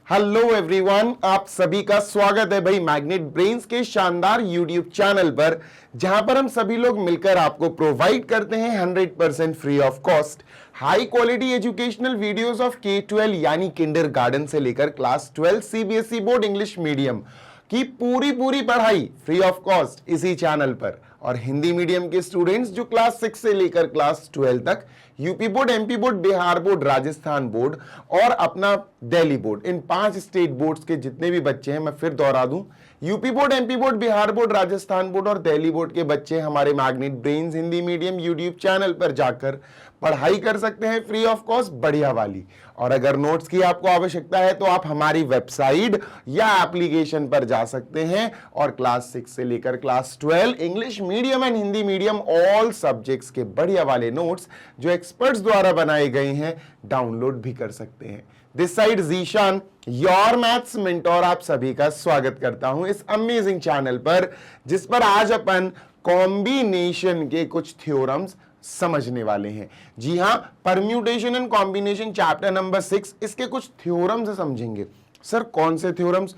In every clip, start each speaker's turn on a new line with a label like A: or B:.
A: Hello everyone, आप सभी का स्वागत है भाई मैग्नेट ब्रेन्स के शानदार यूट्यूब चैनल पर, जहां पर हम सभी लोग मिलकर आपको प्रोवाइड करते हैं 100% free of cost high quality educational videos of K-12 यानी किंडरगार्टन से लेकर class 12 CBSE board English medium की पूरी पढ़ाई फ्री ऑफ कॉस्ट इसी चैनल पर। और हिंदी मीडियम के स्टूडेंट्स जो क्लास 6 से लेकर क्लास 12 तक UP board, MP board, Bihar board, Rajasthan board और अपना दिल्ली बोर्ड, इन 5 स्टेट बोर्ड्स के जितने भी बच्चे हैं, मैं फिर दोहरा दूं, UP board, MP board, Bihar board, Rajasthan board और दिल्ली बोर्ड के बच्चे हमारे magnet brains Hindi medium YouTube channel पर जाकर पढ़ाई कर सकते हैं फ्री ऑफ कॉस्ट बढ़िया वाली। और अगर नोट्स की आपको आवश्यकता है तो आप हमारी वेबसाइट या एप्लीकेशन पर जा सकते हैं और क्लास 6 से लेकर class 12 English medium and Hindi medium all subjects के बढ़िया वाले नोट्स जो एक्सपर्ट्स द्वारा बनाए गए हैं डाउनलोड भी कर सकते हैं। This side Zeeshan, your maths mentor, आप सभी का स्वागत करता हूं इस अमेजिंग चैनल पर, जिस पर आज अपन कॉम्बिनेशन के कुछ थ्योरम्स समझने वाले हैं। जी हां, permutation and combination chapter number 6, इसके कुछ थ्योरम्स समझेंगे। सर कौन से थ्योरम्स?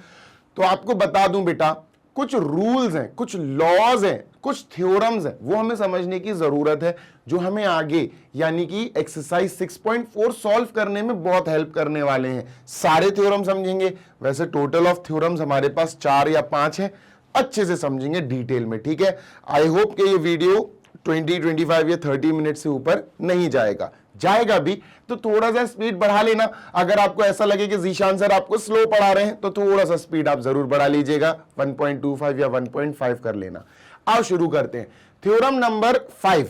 A: तो आपको बता दूं बेटा, कुछ रूल्स हैं, कुछ लॉज हैं, कुछ थ्योरम्स हैं, वो हमें समझने की जरूरत है, जो हमें आगे यानी कि एक्सरसाइज 6.4 सॉल्व करने में बहुत हेल्प करने वाले हैं। सारे थ्योरम समझेंगे। वैसे टोटल ऑफ थ्योरम्स हमारे पास 4 या 5 है, अच्छे से समझेंगे डिटेल में, ठीक है। आई होप कि ये वीडियो 20-25 या 30 मिनट से ऊपर नहीं जाएगा भी तो थोड़ा सा स्पीड बढ़ा लेना। अगर आपको ऐसा लगे कि जीशान सर आपको स्लो पढ़ा रहे हैं तो थोड़ा सा स्पीड आप जरूर बढ़ा लीजिएगा, 1.25 या 1.5 कर लेना। आओ शुरू करते हैं। थ्योरम नंबर 5,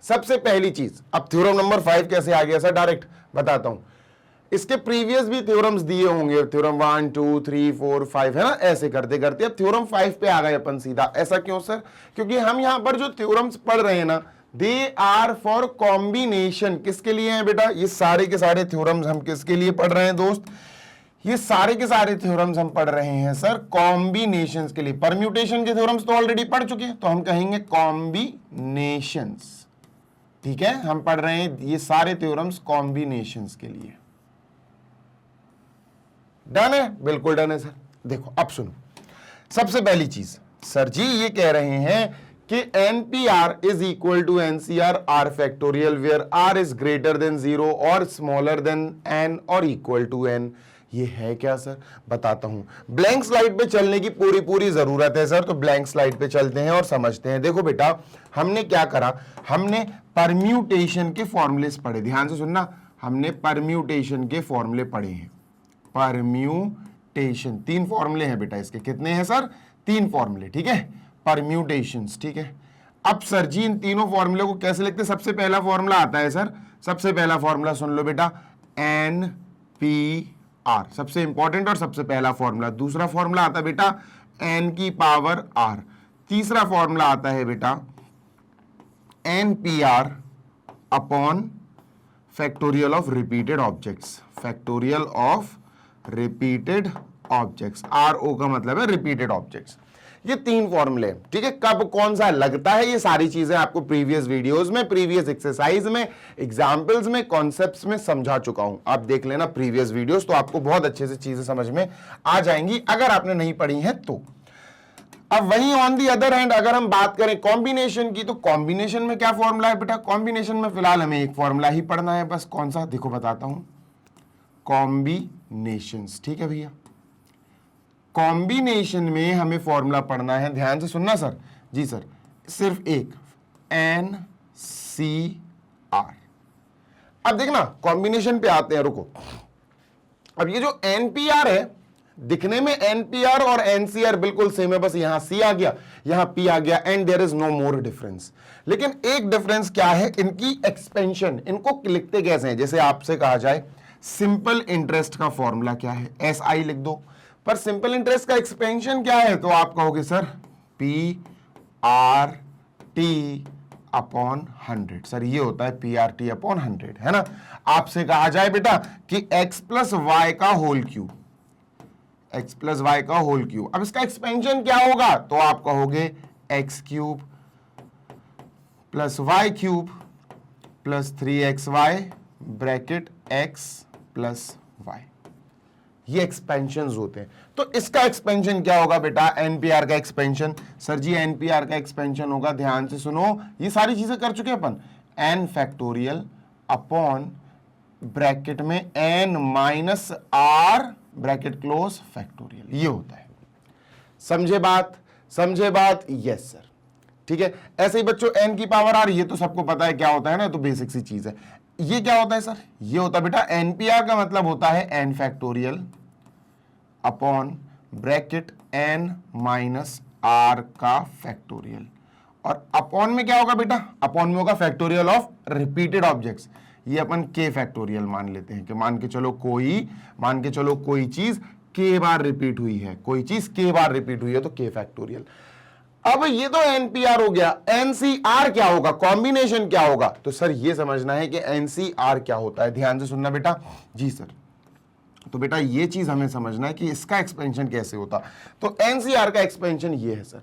A: सबसे पहली चीज। अब थ्योरम नंबर 5 कैसे आ गया सर? डायरेक्ट बताता हूं। इसके प्रीवियस भी थ्योरम्स दिए होंगे, थ्योरम 1 2 3 4 5, है ना, ऐसे करते करते अब थ्योरम 5 पे आ गए अपन सीधा। ऐसा क्यों सर? क्योंकि हम यहां पर जो थ्योरम्स पढ़ रहे हैं ना, दे आर फॉर कॉम्बिनेशन। किसके लिए हैं बेटा? ये सारे के सारे थ्योरम्स हम किसके लिए पढ़ रहे हैं दोस्त? ये सारे के सारे थ्योरम्स हम पढ़ रहे हैं सर कॉम्बिनेशंस के लिए। परम्यूटेशन के थ्योरम्स तो ऑलरेडी पढ़ चुके हैं, तो हम कहेंगे कॉम्बिनेशंस, ठीक है। हम पढ़ रहे हैं ये सारे थ्योरम्स कॉम्बिनेशंस के लिए। डन है? बिल्कुल डन है सर। देखो अब सुनो, सबसे पहली चीज, सर जी ये कह रहे हैं कि NPR is equal to NCR R factorial where R is greater than 0 और स्मॉलर देन N और इक्वल टू N। ये है क्या सर? बताता हूं। ब्लैंक स्लाइड पे चलने की पूरी जरूरत है सर, तो ब्लैंक स्लाइड पे चलते हैं और समझते हैं। देखो बेटा, हमने क्या करा, हमने परम्यूटेशन के फॉर्मूलेस पढ़े। ध्यान से सुनना, हमने परम्यूटेशन के फॉर्मूले पढ़े हैं। परम्यूटेशन 3 फॉर्मूले हैं बेटा इसके। कितने हैं सर? 3 फॉर्मूले, ठीक है, परम्यूटेशंस, ठीक है। अब सर जी इन तीनों फॉर्मूले को कैसे लिखते हैं? सबसे पहला फॉर्मूला आता है सर, सबसे पहला फॉर्मूला सुन लो बेटा, NPR, सबसे इंपॉर्टेंट और सबसे पहला फॉर्मूला। दूसरा फॉर्मूला आता है बेटा N की पावर R। तीसरा फॉर्मूला आता है बेटा NPR upon factorial of repeated objects, factorial of repeated objects. RO का मतलब है रिपीटेड ऑब्जेक्ट्स। ये 3 फॉर्मूले, ठीक है। कब कौन सा लगता है, ये सारी चीजें आपको प्रीवियस वीडियोस में, प्रीवियस एक्सरसाइज में, एग्जांपल्स में, कॉन्सेप्ट्स में समझा चुका हूं। आप देख लेना प्रीवियस वीडियोस, तो आपको बहुत अच्छे से चीजें समझ में आ जाएंगी अगर आपने नहीं पढ़ी हैं तो। अब वहीं ऑन दी अदर हैंड अगर हम बात करें कॉम्बिनेशन की, तो कॉम्बिनेशन में क्या फॉर्मूला है बेटा? कॉम्बिनेशन में फिलहाल हमें एक फॉर्मूला ही पढ़ना है बस। कौन सा? देखो बताता हूं, कॉम्बिनेशंस, ठीक है भैया। कॉम्बिनेशन में हमें फॉर्मूला पढ़ना है, ध्यान से सुनना सर। जी सर, सिर्फ एक, NCR। अब देखना कॉम्बिनेशन पे आते हैं, रुको। अब ये जो NPR है, दिखने में NPR और NCR बिल्कुल सेम है, बस यहां C आ गया, यहां P आ गया, and there is no more difference. लेकिन एक डिफरेंस क्या है, इनकी एक्सपेंशन। इनको लिखते कैसे हैं? जैसे आपसे कहा जाए सिंपल इंटरेस्ट का फॉर्मूला क्या है, SI लिख दो, पर सिंपल इंटरेस्ट का एक्सपेंशन क्या है, तो आप कहोगे सर PRT अपॉन 100। सर ये होता है PRT अपॉन 100, है ना। आपसे कहा जाए बेटा कि x प्लस वाई का whole cube, x plus y का होल क्यूब, अब इसका एक्सपेंशन क्या होगा, तो आप कहोगे x cube plus y cube plus 3xy bracket x plus y. ये एक्सपेंशन होते हैं। तो इसका एक्सपेंशन क्या होगा बेटा, एनपीआर का एक्सपेंशन। सर जी एनपीआर का एक्सपेंशन होगा, ध्यान से सुनो, ये सारी चीजें कर चुके हैं अपन, एन फैक्टोरियल अपॉन ब्रैकेट में n minus r bracket close factorial, ये होता है। समझे बात, समझे बात, यस सर, ठीक है। ऐसे ही बच्चों एन की पावर आर, ये तो सबको पता है क्या होता है ना, तो बेसिक सी चीज है। ये क्या होता है सर, ये होता है बेटा एनपीआर का मतलब होता है n factorial upon bracket n minus r का फैक्टोरियल। और अपॉन में क्या होगा बेटा, अपॉन में होगा फैक्टोरियल ऑफ रिपीटेड ऑब्जेक्ट्स। ये अपन के फैक्टोरियल मान लेते हैं कि मान के चलो कोई चीज के बार रिपीट हुई है, कोई चीज के बार रिपीट हुई है तो के फैक्टोरियल। अब ये तो एनपीआर हो गया, एनसीआर क्या होगा, कॉम्बिनेशन क्या होगा। तो सर ये समझना है कि एनसीआर क्या होता है, ध्यान से सुनना बेटा। जी सर, तो बेटा ये चीज हमें समझना है कि इसका एक्सपेंशन कैसे होता। तो एनसीआर का एक्सपेंशन ये है सर,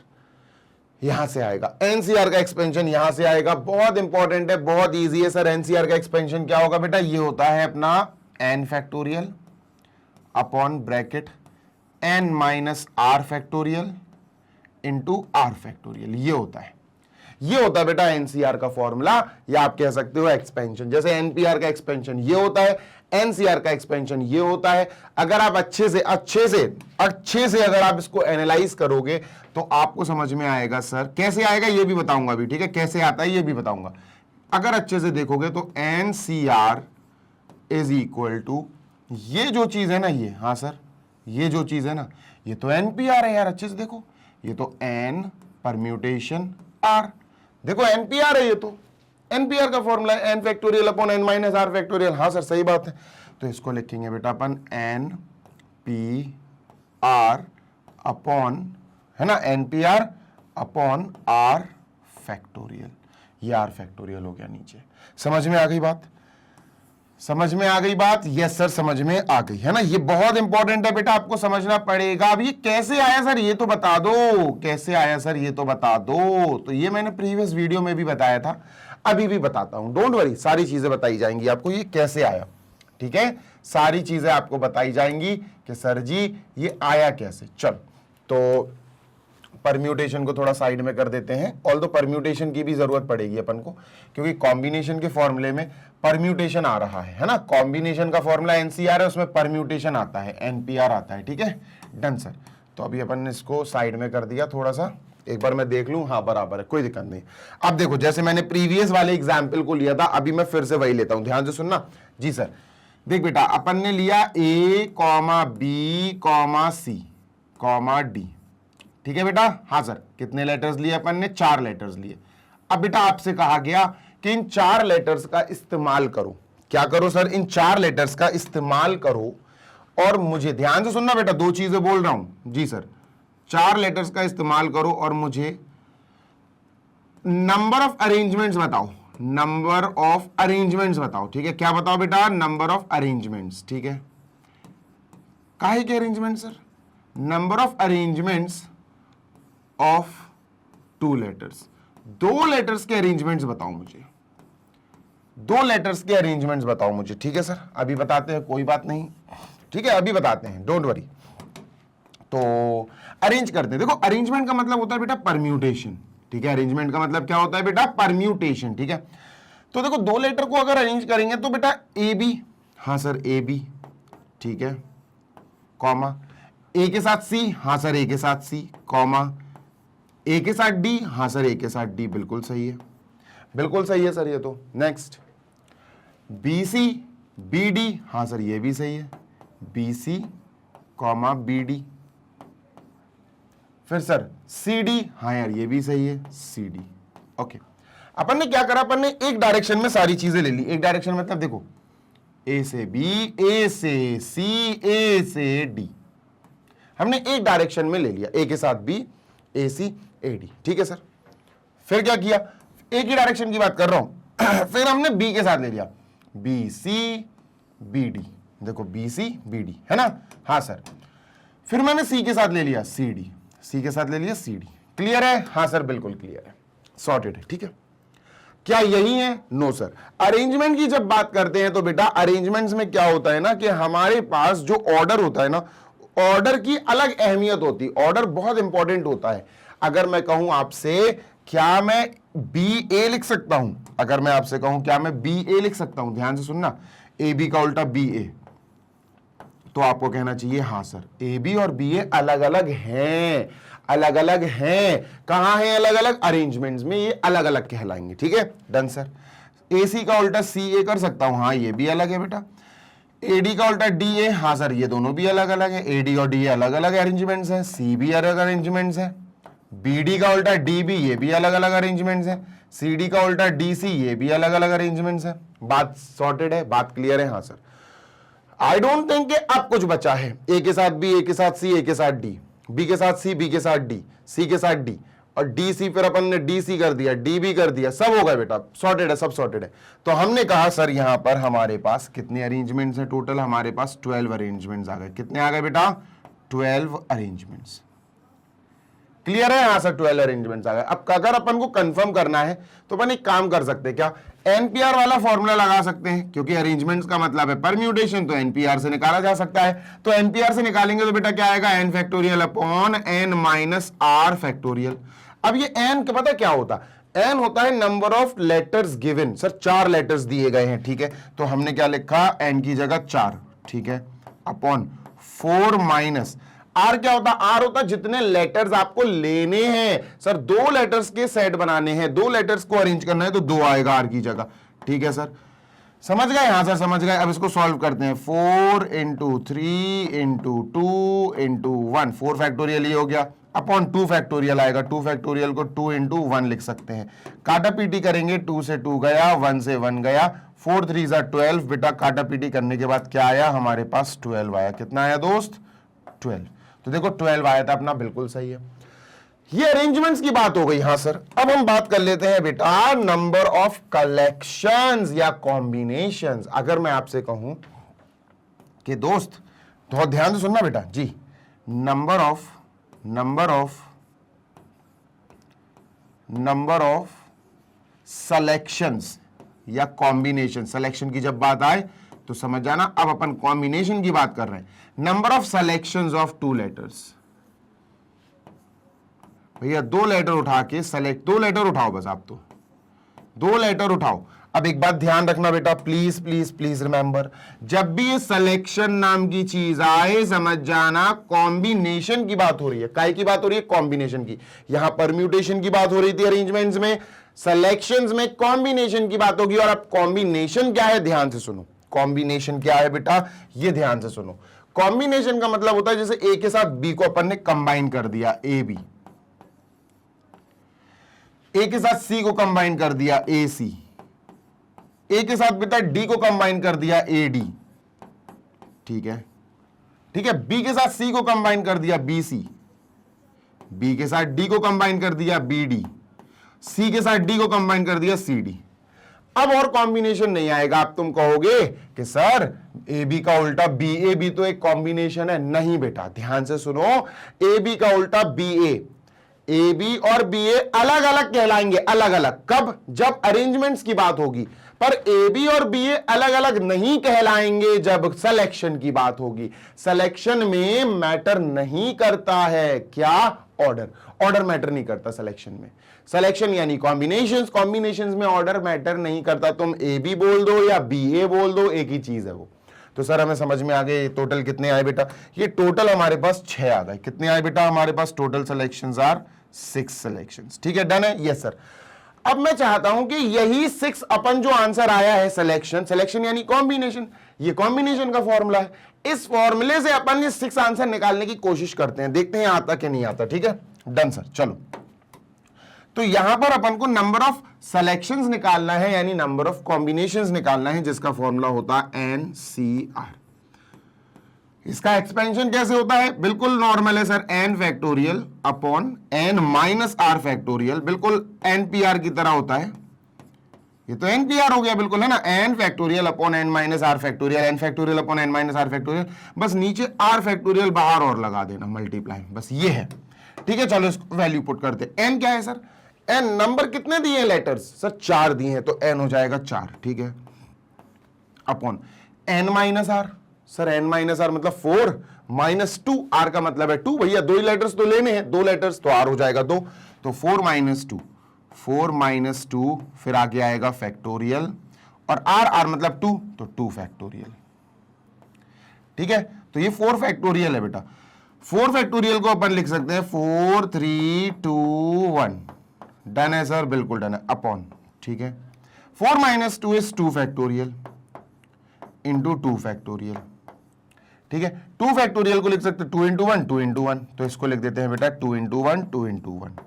A: यहां से आएगा, एनसीआर का एक्सपेंशन यहां से आएगा। बहुत इंपॉर्टेंट है, बहुत इजी है सर। एनसीआर का एक्सपेंशन क्या होगा बेटा, ये होता है अपना n factorial upon bracket n minus are factorial into r factorial, ये होता है बेटा एनसीआर का फॉर्मूला, या आप कह सकते हो एक्सपेंशन। जैसे एनपीआर का एक्सपेंशन ये होता है, एनसीआर का एक्सपेंशन ये होता है। अगर आप अच्छे से अगर आप इसको एनालाइज करोगे तो आपको समझ में आएगा सर। कैसे आएगा ये भी बताऊंगा अभी, ठीक है, कैसे आता है ये भी बताऊंगा। अगर अच्छे से देखोगे तो एनसीआर इज इक्वल टू ये जो चीज है ना, ये, हाँ सर, ये जो चीज है ना, ये तो एनपीआर है यार, अच्छे से देखो, ये तो एन परम्यूटेशन आर, देखो एनपीआर है, ये तो एनपीआर का फॉर्मूला है, n factorial upon n minus are factorial. हाँ सर सही बात है। तो इसको लिखेंगे बेटा अपन एन पी आर अपॉन, है ना, n p r upon r factorial, ये आर फैक्टोरियल हो गया नीचे। समझ में आ गई बात, समझ में आ गई बात, यस सर समझ में आ गई, है ना। ये बहुत इंपॉर्टेंट है बेटा, आपको समझना पड़ेगा। अब ये कैसे आया सर, ये तो बता दो, कैसे आया सर ये तो बता दो। तो ये मैंने प्रीवियस वीडियो में भी बताया था, अभी भी बताता हूं, डोंट वरी, सारी चीजें बताई जाएंगी आपको ये कैसे आया, ठीक है। सारी चीजें आपको बताई जाएंगी कि सर जी ये आया कैसे। चल, तो परम्यूटेशन को थोड़ा साइड में कर देते हैं, ऑल्दो परम्यूटेशन की भी जरूरत पड़ेगी अपन को, क्योंकि कॉम्बिनेशन के फॉर्मूले में परम्यूटेशन आ रहा है ना। कॉम्बिनेशन का फॉर्मूला एनसीआर है, उसमें परम्यूटेशन आता है, एनपीआर आता है, ठीक है, डन सर। तो अभी अपन ने इसको साइड में कर दिया थोड़ा सा, एक बार मैं देख लूं, हाँ बराबर है, कोई दिक्कत नहीं। अब देखो, जैसे मैंने प्रीवियस वाले एग्जाम्पल को लिया था, अभी मैं फिर से वही लेता हूं, ध्यान से सुनना। जी सर, देख बेटा, अपन ने लिया ए comma B comma C comma D, ठीक है बेटा। हाँ सर, कितने लेटर्स लिए अपन ने, 4 लेटर्स लिए। अब बेटा आपसे कहा गया कि इन 4 लेटर्स का इस्तेमाल करो। क्या करो सर, इन 4 लेटर्स का इस्तेमाल करो, और मुझे, ध्यान से सुनना बेटा, 2 चीजें बोल रहा हूं। जी सर, 4 लेटर्स का इस्तेमाल करो और मुझे नंबर ऑफ अरेंजमेंट्स बताओ, नंबर ऑफ अरेंजमेंट्स बताओ, ठीक है। क्या बताओ बेटा, नंबर ऑफ अरेंजमेंट्स, ठीक है। काहे के arrangement sir, number of arrangements of 2 letters, 2 letters के अरेंजमेंट्स बताओ मुझे, 2 लेटर्स के अरेंजमेंट्स बताओ मुझे, ठीक है सर। अभी बताते हैं, कोई बात नहीं, ठीक है, अभी बताते हैं, डोंट वरी। तो अरेंज करते हैं। देखो, अरेंजमेंट का मतलब होता है बेटा परम्यूटेशन, ठीक है। अरेंजमेंट का मतलब क्या होता है बेटा, परम्यूटेशन, ठीक है। तो देखो, 2 लेटर को अगर अरेंज करेंगे तो बेटा ए बी, हाँ सर ए बी, ठीक है, कॉमा, ए के साथ सी, हाँ सर ए के साथ सी, कॉमा, ए के साथ डी, हाँ सर ए के साथ डी, बिल्कुल सही है, बिल्कुल सही है सर ये तो। Next, b c b d, हाँ सर ये भी सही है, b c comma b d. फिर सर सी डी, हाँ यार ये भी सही है, सी डी। ओके, अपन ने क्या करा, अपन ने एक डायरेक्शन में सारी चीजें ले ली। एक डायरेक्शन मतलब देखो, ए से बी, ए से सी, ए से डी, हमने एक डायरेक्शन में ले लिया, ए के साथ B, A C, A D, ठीक है सर। फिर क्या किया, एक ही डायरेक्शन की बात कर रहा हूं फिर हमने बी के साथ ले लिया, बी सी बी डी, देखो बी सी बी डी, है ना। हाँ सर, फिर मैंने सी के साथ ले लिया सी डी, सी के साथ ले लिया सी डी। क्लियर है, हाँ सर बिल्कुल क्लियर है, सॉर्टेड है, ठीक है। क्या यही है? No sir. अरेंजमेंट की जब बात करते हैं तो बेटा अरेंजमेंट्स में क्या होता है ना कि हमारे पास जो ऑर्डर होता है ना, ऑर्डर की अलग अहमियत होती है, ऑर्डर बहुत इंपॉर्टेंट होता है। अगर मैं कहूं आपसे क्या मैं बी ए लिख सकता हूं, अगर मैं आपसे कहूं क्या मैं बी ए लिख सकता हूं, ध्यान से सुनना, ए बी का उल्टा बी ए, तो आपको कहना चाहिए हाँ सर, ए बी और बी ए अलग अलग हैं, अलग अलग हैं। कहां हैं अलग अलग? अरेंजमेंट्स में ये अलग अलग कहलाएंगे। ठीक है, डन सर। ए सी का उल्टा सी ए कर सकता हूं, हाँ ये भी अलग है बेटा। ए डी का उल्टा डी ए, हाँ सर ये दोनों भी अलग अलग है, ए डी और डी ए अलग अलग अरेंजमेंट्स हैं, सी भी अलग अरेंजमेंट्स है। बी डी का उल्टा डी बी, ये भी अलग अलग अरेंजमेंट्स है। सी डी का उल्टा डी सी, ये भी अलग अलग अरेंजमेंट्स है। बात सॉर्टेड है, बात क्लियर है? हाँ सर। आई डोंट थिंक कि अब कुछ बचा है। ए के साथ बी, ए के साथ सी, ए के साथ डी, बी के साथ सी, बी के साथ डी, सी के साथ डी, और डी सी फिर अपन ने डी सी कर दिया, डी बी कर दिया, सब हो गया बेटा, सॉर्टेड है, सब सॉर्टेड है। तो हमने कहा सर यहां पर हमारे पास कितने अरेंजमेंट्स हैं टोटल? हमारे पास 12 अरेंजमेंट्स आ गए। कितने आ गए बेटा? 12 अरेंजमेंट्स। क्लियर है? हाँ सर 12 अरेंजमेंट्स आ गए। अब अगर अपन को कंफर्म करना है तो अपन एक काम कर सकते हैं, क्या एनपीआर वाला फॉर्मूला लगा सकते हैं, क्योंकि अरेंजमेंट्स का मतलब है परम्यूटेशन, तो एनपीआर से निकाला जा सकता है। तो एनपीआर से निकालेंगे तो बेटा क्या आएगा? N factorial upon n minus are factorial. अब ये एन का पता क्या होता है? एन होता है number of letters given. Sir 4 letters दिए गए हैं, ठीक है, तो हमने क्या लिखा? एन की जगह 4, ठीक है, अपॉन 4 माइनस आर। क्या होता है? आर होता है जितने लेटर्स आपको लेने हैं। सर 2 लेटर्स के सेट बनाने हैं, 2 लेटर्स को अरेंज करना है, तो 2 आएगा आर की जगह। ठीक है सर, समझ गए? हाँ सर समझ गए। अब इसको सॉल्व करते हैं। 4 इंटू 3 इंटू 2 इंटू 1, 4 फैक्टोरियल ये हो गया, अपॉन 2 फैक्टोरियल आएगा। 2 फैक्टोरियल को 2 इंटू 1 लिख सकते हैं। काटा पीटी करेंगे, 2 से 2 गया, 1 से 1 गया, 4 3 12। बेटा काटा पीटी करने के बाद क्या आया? हमारे पास 12 आया। कितना आया दोस्त? 12। तो देखो 12 आया था अपना, बिल्कुल सही है। ये अरेंजमेंट्स की बात हो गई। हाँ सर, अब हम बात कर लेते हैं बेटा नंबर ऑफ कलेक्शंस या कॉम्बिनेशंस। अगर मैं आपसे कहूं कि दोस्त बहुत ध्यान से सुनना बेटा जी, नंबर ऑफ सेलेक्शंस या कॉम्बिनेशन। सिलेक्शन की जब बात आए तो समझ जाना, अब अपन कॉम्बिनेशन की बात कर रहे हैं। Number of selections of 2 letters. भैया 2 लेटर उठा के सेलेक्ट, 2 लेटर उठाओ बस, आप तो 2 लेटर उठाओ। अब एक बात ध्यान रखना बेटा, प्लीज प्लीज प्लीज रिमेंबर, जब भी ये सिलेक्शन नाम की चीज आए समझ जाना कॉम्बिनेशन की बात हो रही है। काय की बात हो रही है? कॉम्बिनेशन की। यहां परम्यूटेशन की बात हो रही थी अरेंजमेंट्स में, सिलेक्शंस में कॉम्बिनेशन की बात होगी। और अब कॉम्बिनेशन क्या है? ध्यान से सुनो, कॉम्बिनेशन क्या है बेटा, ये ध्यान से सुनो। कॉम्बिनेशन का मतलब होता है जैसे ए के साथ बी को अपन ने कंबाइन कर दिया, ए बी, ए के साथ सी को कंबाइन कर दिया, ए सी, ए के साथ बेटा डी को कंबाइन कर दिया, ए डी, ठीक है, ठीक है, बी के साथ सी को कंबाइन कर दिया, बी सी, बी के साथ डी को कंबाइन कर दिया, बी डी, सी के साथ डी को कंबाइन कर दिया, सी डी। अब और कॉम्बिनेशन नहीं आएगा। आप तुम कहोगे कि सर ए बी का उल्टा बी ए भी तो एक कॉम्बिनेशन है। नहीं बेटा, ध्यान से सुनो, ए बी का उल्टा बी ए बी और बी ए अलग अलग कहलाएंगे, अलग अलग। कब? जब अरेंजमेंट्स की बात होगी। पर ए बी और बी ए अलग अलग नहीं कहलाएंगे जब सिलेक्शन की बात होगी। सिलेक्शन में मैटर नहीं करता है क्या? ऑर्डर। ऑर्डर मैटर नहीं करता सिलेक्शन में। सिलेक्शन यानी कॉम्बिनेशंस, कॉम्बिनेशंस में ऑर्डर मैटर नहीं करता। तुम ए बी बोल दो या बी ए बोल दो, एक ही चीज है वो। तो सर हमें समझ में आ गए। टोटल कितने आए बेटा? ये टोटल हमारे पास 6 आ गए। कितने आए बेटा हमारे पास? Total selections are 6 selections. ठीक है, डन है? Yes sir. अब मैं चाहता हूं कि यही 6 अपन जो आंसर आया है सिलेक्शन, सिलेक्शन यानी कॉम्बिनेशन, ये कॉम्बिनेशन का फॉर्मूला है। इस फॉर्मूले से अपन ये 6 आंसर निकालने की कोशिश करते हैं, देखते हैं आता कि नहीं आता। ठीक है, डन सर। चलो, तो यहां पर अपन को नंबर ऑफ सिलेक्शंस निकालना है यानी नंबर ऑफ कॉम्बिनेशंस निकालना है, जिसका फॉर्मूला होता है NCR। इसका एक्सपेंशन कैसे होता है? बिल्कुल नॉर्मल है sir, n factorial upon n minus r factorial, बिल्कुल NPR की तरह होता है। ये तो NPR हो गया, बिल्कुल है ना, n factorial upon n minus r factorial, n factorial upon n minus r factorial, बस नीचे r फैक्टोरियल बाहर और लगा देना, मल्टीप्लाई, बस ये है। ठीक है, चलो इसको वैल्यू पुट करते हैं। n क्या है सर? एन नंबर कितने दिए हैं लेटर्स सर 4 दिए हैं, तो एन हो जाएगा 4, ठीक है, upon n minus r. Sir n minus r मतलब 4 माइनस 2, आर का मतलब है 2, भैया 2 ही लेटर्स तो लेने हैं, 2 लेटर्स, तो आर हो जाएगा 2, तो 4 माइनस 2, 4 माइनस 2, फिर आगे आएगा फैक्टोरियल, और आर, आर मतलब 2, तो 2 फैक्टोरियल, ठीक है। तो ये 4 फैक्टोरियल है बेटा, 4 फैक्टोरियल को अपन लिख सकते हैं 4 3 2 1, डन है सर, बिल्कुल डन है, अपॉन, ठीक है, 4 minus 2 is 2 factorial into 2 factorial, ठीक है। 2 फैक्टोरियल को लिख सकते हैं 2 इंटू 1, 2 इंटू 1, तो इसको लिख देते हैं बेटा 2 into 1, 2 into 1,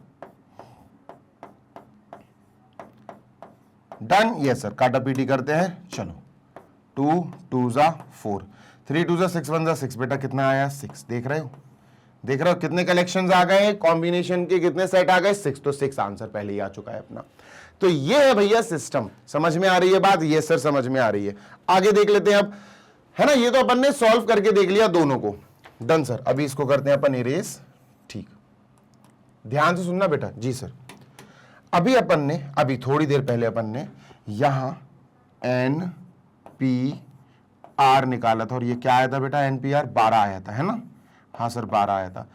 A: done. Yes sir, काटा पीटी करते हैं, चलो 2 2 जा 4, 3 2 जा 6, 1 जा 6, बेटा कितना आया 6, देख रहे हो, देख रहे हो कितने कलेक्शंस आ गए, कॉम्बिनेशन के कितने सेट आ गए 6, तो 6 आंसर पहले ही आ चुका है अपना। तो ये है भैया सिस्टम, समझ में आ रही है बात, ये सर समझ में आ रही है। आगे देख लेते हैं अब, है ना, ये तो अपन ने सॉल्व करके देख लिया दोनों को, डन सर। अभी इसको करते हैं अपन इरेज, ठीक, ध्यान से सुनना बेटा, जी सर। अभी अपन ने, अभी थोड़ी देर पहले अपन ने यहां एन पी आर निकाला था, और ये क्या आया था बेटा, एन पी आर 12 आया था, है ना, हाँ सर 12 आया था।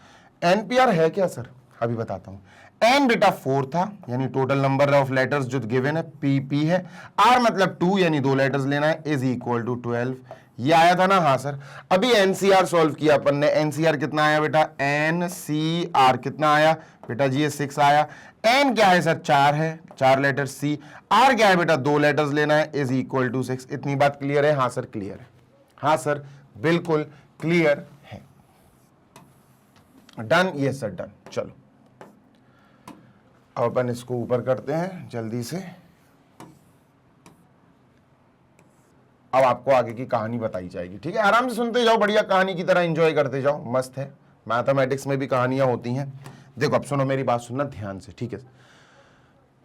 A: एन पी आर है क्या सर, अभी बताता हूं। एन बेटा 4 था, यानी टोटल नंबर ऑफ लेटर्स जो गिवन है, पी पी है, आर मतलब 2, यानी 2 लेटर्स लेना है, इज इक्वल टू 12, ये आया था ना, हाँ सर। अभी एनसीआर सॉल्व किया अपन ने, एनसीआर कितना आया बेटा, एनसीआर कितना आया बेटा जी, ये 6 आया। एन क्या है सर, 4 है, 4 लेटर सी, आर क्या है बेटा 2 लेटर्स लेना है, इज इक्वल टू 6। इतनी बात क्लियर है, हाँ सर क्लियर है, हाँ सर बिल्कुल क्लियर है, डन, ये सर डन। चलो अब अपन इसको ऊपर करते हैं जल्दी से, अब आपको आगे की कहानी बताई जाएगी, ठीक है, आराम से सुनते जाओ, बढ़िया कहानी की तरह एंजॉय करते जाओ, मस्त है, मैथमेटिक्स में भी कहानियां होती हैं। देखो अब सुनो, मेरी बात सुनना ध्यान से, ठीक है।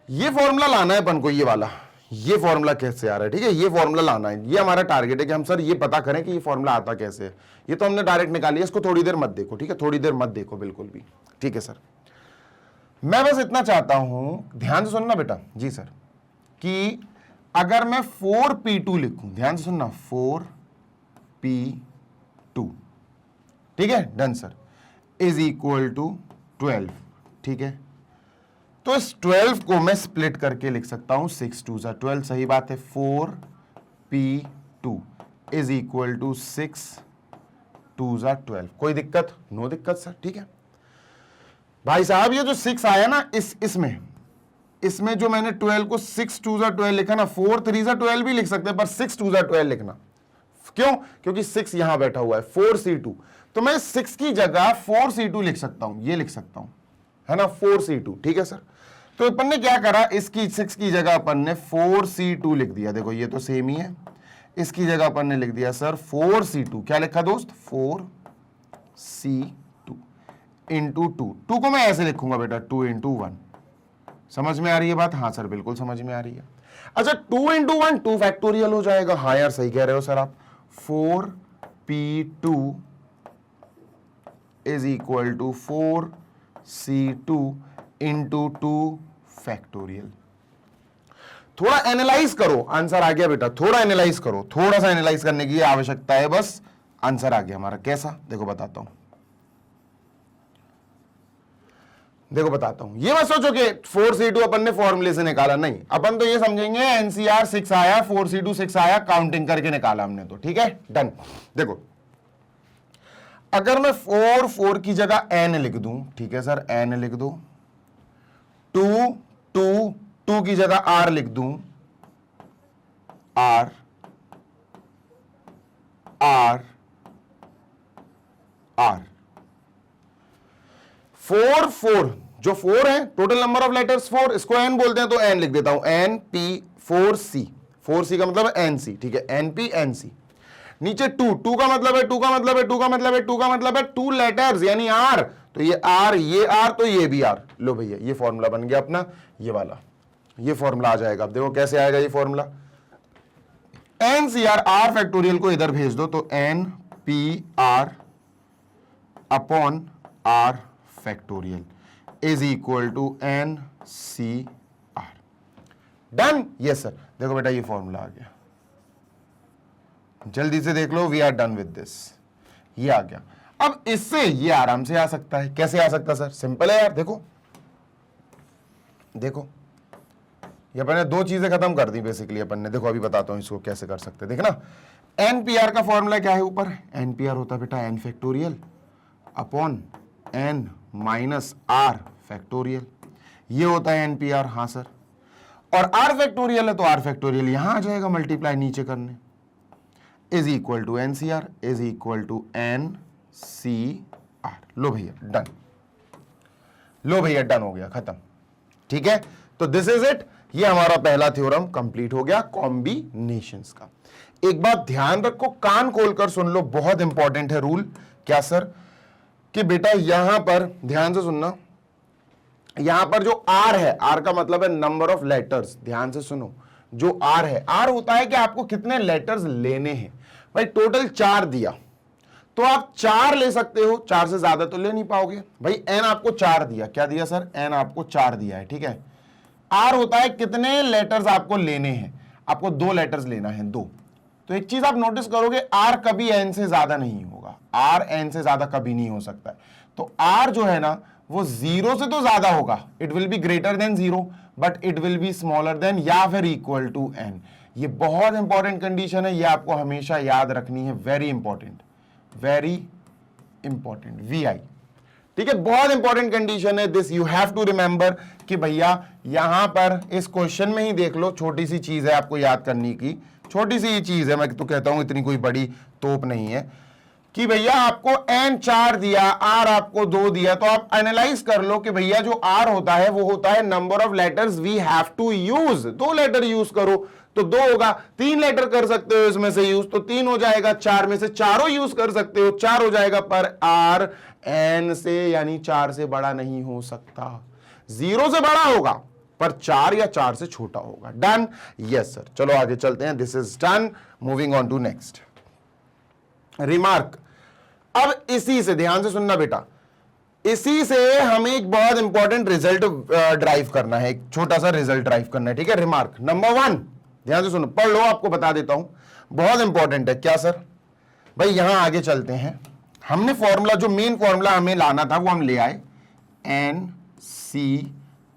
A: ये फॉर्मूला लाना है अपन को, ये वाला, ये फॉर्मूला कैसे आ रहा है, ठीक है, ये फॉर्मूला लाना है, ये हमारा टारगेट है कि हम सर ये पता करें कि ये फॉर्मूला आता कैसे है। ये तो हमने डायरेक्ट निकाली है, इसको थोड़ी देर मत देखो, ठीक है, थोड़ी देर मत देखो बिल्कुल भी, ठीक है सर। मैं बस इतना चाहता हूं, ध्यान से सुनना बेटा, जी सर, कि अगर मैं 4p2 लिखूं, ध्यान से सुनना, 4p2, ठीक है, done sir, is equal to 12, ठीक है। तो इस 12 को मैं स्प्लिट करके लिख सकता हूं, 6 2 जा 12, सही बात है, 4p2 इज इक्वल टू 6 2 जा 12, कोई दिक्कत, नो दिक्कत सर, ठीक है भाई साहब। ये जो 6 आया ना, इसमें जो मैंने 12 को 6 2 जा 12 लिखा ना, 4 3 जा 12 भी लिख सकते हैं, पर 6 2 जा 12 लिखना, क्यों, क्योंकि 6 यहां बैठा हुआ है, 4c2, तो मैं 6 की जगह 4c2 लिख सकता हूं, ये लिख सकता हूं, है ना, 4c2, ठीक है सर। तो अपन ने क्या करा, इसकी 6 की जगह अपन ने 4c2 लिख दिया, देखो ये तो सेम ही है, इसकी जगह अपन ने लिख दिया सर 4c2, क्या लिखा दोस्त, 4c2 इंटू 2 को मैं ऐसे लिखूंगा बेटा 2 इंटू 1, समझ में आ रही है बात, हाँ सर बिल्कुल समझ में आ रही है। अच्छा 2 इंटू 1 2 फैक्टोरियल हो जाएगा, हाँ यार सही कह रहे हो सर आप, 4p2 is equal to 4c2 into 2 factorial. थोड़ा एनालाइज करो, आंसर आ गया बेटा, थोड़ा एनालाइज करो, थोड़ा सा एनालाइज करने की आवश्यकता है, बस आंसर आ गया हमारा। कैसा, देखो बताता हूं, देखो बताता हूं। ये मत सोचो कि 4c2 अपन ने फॉर्मूले से निकाला, नहीं, अपन तो ये समझेंगे एनसीआर 6 आया, 4c2 6 आया, काउंटिंग करके निकाला हमने तो, ठीक है, डन। देखो अगर मैं 4 की जगह n लिख दूं, ठीक है सर, n लिख दो, 2 की जगह r लिख दूं, r r r 4 जो 4 है, टोटल नंबर ऑफ लेटर्स 4, इसको n बोलते हैं, तो n लिख देता हूं, np 4c का मतलब है nc, ठीक है, np nc। नीचे 2 का मतलब है 2 का मतलब है 2 का मतलब है 2 का मतलब है 2 लेटर्स यानी r, तो ये r, ये r, तो ये भी r। लो भैया ये फॉर्मूला बन गया अपना, ये वाला, ये फॉर्मूला आ जाएगा। अब देखो कैसे आएगा ये फॉर्मूला, एनसीआर r फैक्टोरियल को इधर भेज दो, तो npr upon r factorial is equal to N C R. Done? Yes sir. देखो बेटा ये फॉर्मूला आ गया, जल्दी से देख लो, we are done with this. ये आ गया। अब इससे ये आराम से आ सकता है। कैसे आ सकता सर? सिंपल है यार, देखो देखो, ये अपन ने दो चीजें खत्म कर दी बेसिकली अपन ने। देखो अभी बताता हूं इसको कैसे कर सकते हैं। देखना, एनपीआर का फॉर्मूला क्या है ऊपर? एनपीआर होता है बेटा n factorial upon n minus are factorial. ये होता है एनपीआर। हाँ सर। और आर फैक्टोरियल है तो आर फैक्टोरियल यहां आ जाएगा मल्टीप्लाई नीचे करने। Is equal to N C R is equal to N C R. लो भैया डन, लो भैया डन हो गया, खत्म। ठीक है, तो दिस इज इट। ये हमारा पहला थ्योरम कंप्लीट हो गया कॉम्बिनेशंस का। एक बात ध्यान रखो, कान खोलकर सुन लो, बहुत इंपॉर्टेंट है रूल। क्या सर? कि बेटा यहां पर ध्यान से सुनना, यहां पर जो आर है, आर का मतलब है नंबर ऑफ लेटर्स। ध्यान से सुनो, जो आर है, आर होता है कि आपको कितने लेटर्स लेने हैं। भाई टोटल 4 दिया तो आप 4 ले सकते हो, 4 से ज्यादा तो ले नहीं पाओगे। भाई एन आपको 4 दिया, क्या दिया सर? एन आपको 4 दिया है। ठीक है, आर होता है कितने लेटर्स आपको लेने हैं, आपको 2 लेटर्स लेना है, 2। तो एक चीज आप नोटिस करोगे, आर कभी एन से ज्यादा नहीं होगा, आर एन से ज्यादा कभी नहीं हो सकता है। तो आर जो है ना वो 0 से तो ज्यादा होगा, it will be greater than 0 but it will be smaller than या फिर इक्वल टू एन। ये बहुत इंपॉर्टेंट कंडीशन है, ये आपको हमेशा याद रखनी है। Very important, very important, VI। ठीक है, बहुत इंपॉर्टेंट कंडीशन है this, you have to remember. कि भैया यहां पर इस क्वेश्चन में ही देख लो, छोटी सी चीज है आपको याद करने की, छोटी सी चीज है, मैं तो कहता हूं इतनी कोई बड़ी तोप नहीं है। कि भैया आपको एन 4 दिया, आर आपको 2 दिया, तो आप एनालाइज कर लो कि भैया जो आर होता है वो होता है number of letters we have to use. 2 letter use करो तो 2 होगा, 3 लेटर कर सकते हो इसमें से यूज तो 3 हो जाएगा, 4 में से चारों यूज कर सकते हो 4 हो जाएगा, पर आर एन से यानी 4 से बड़ा नहीं हो सकता। 0 से बड़ा होगा पर 4 या 4 से छोटा होगा। डन? Yes sir. चलो आगे चलते हैं, this is done. Moving on to next remark. अब इसी से ध्यान से सुनना बेटा, इसी से हमें एक बहुत इंपॉर्टेंट रिजल्ट ड्राइव करना है, एक छोटा सा रिजल्ट ड्राइव करना है। ठीक है, रिमार्क नंबर 1, ध्यान से सुनो, पढ़ लो, आपको बता देता हूं, बहुत इंपॉर्टेंट है। क्या सर? भाई यहां आगे चलते हैं, हमने फॉर्मूला, जो मेन फॉर्मूला हमें लाना था वो हम ले आए। N C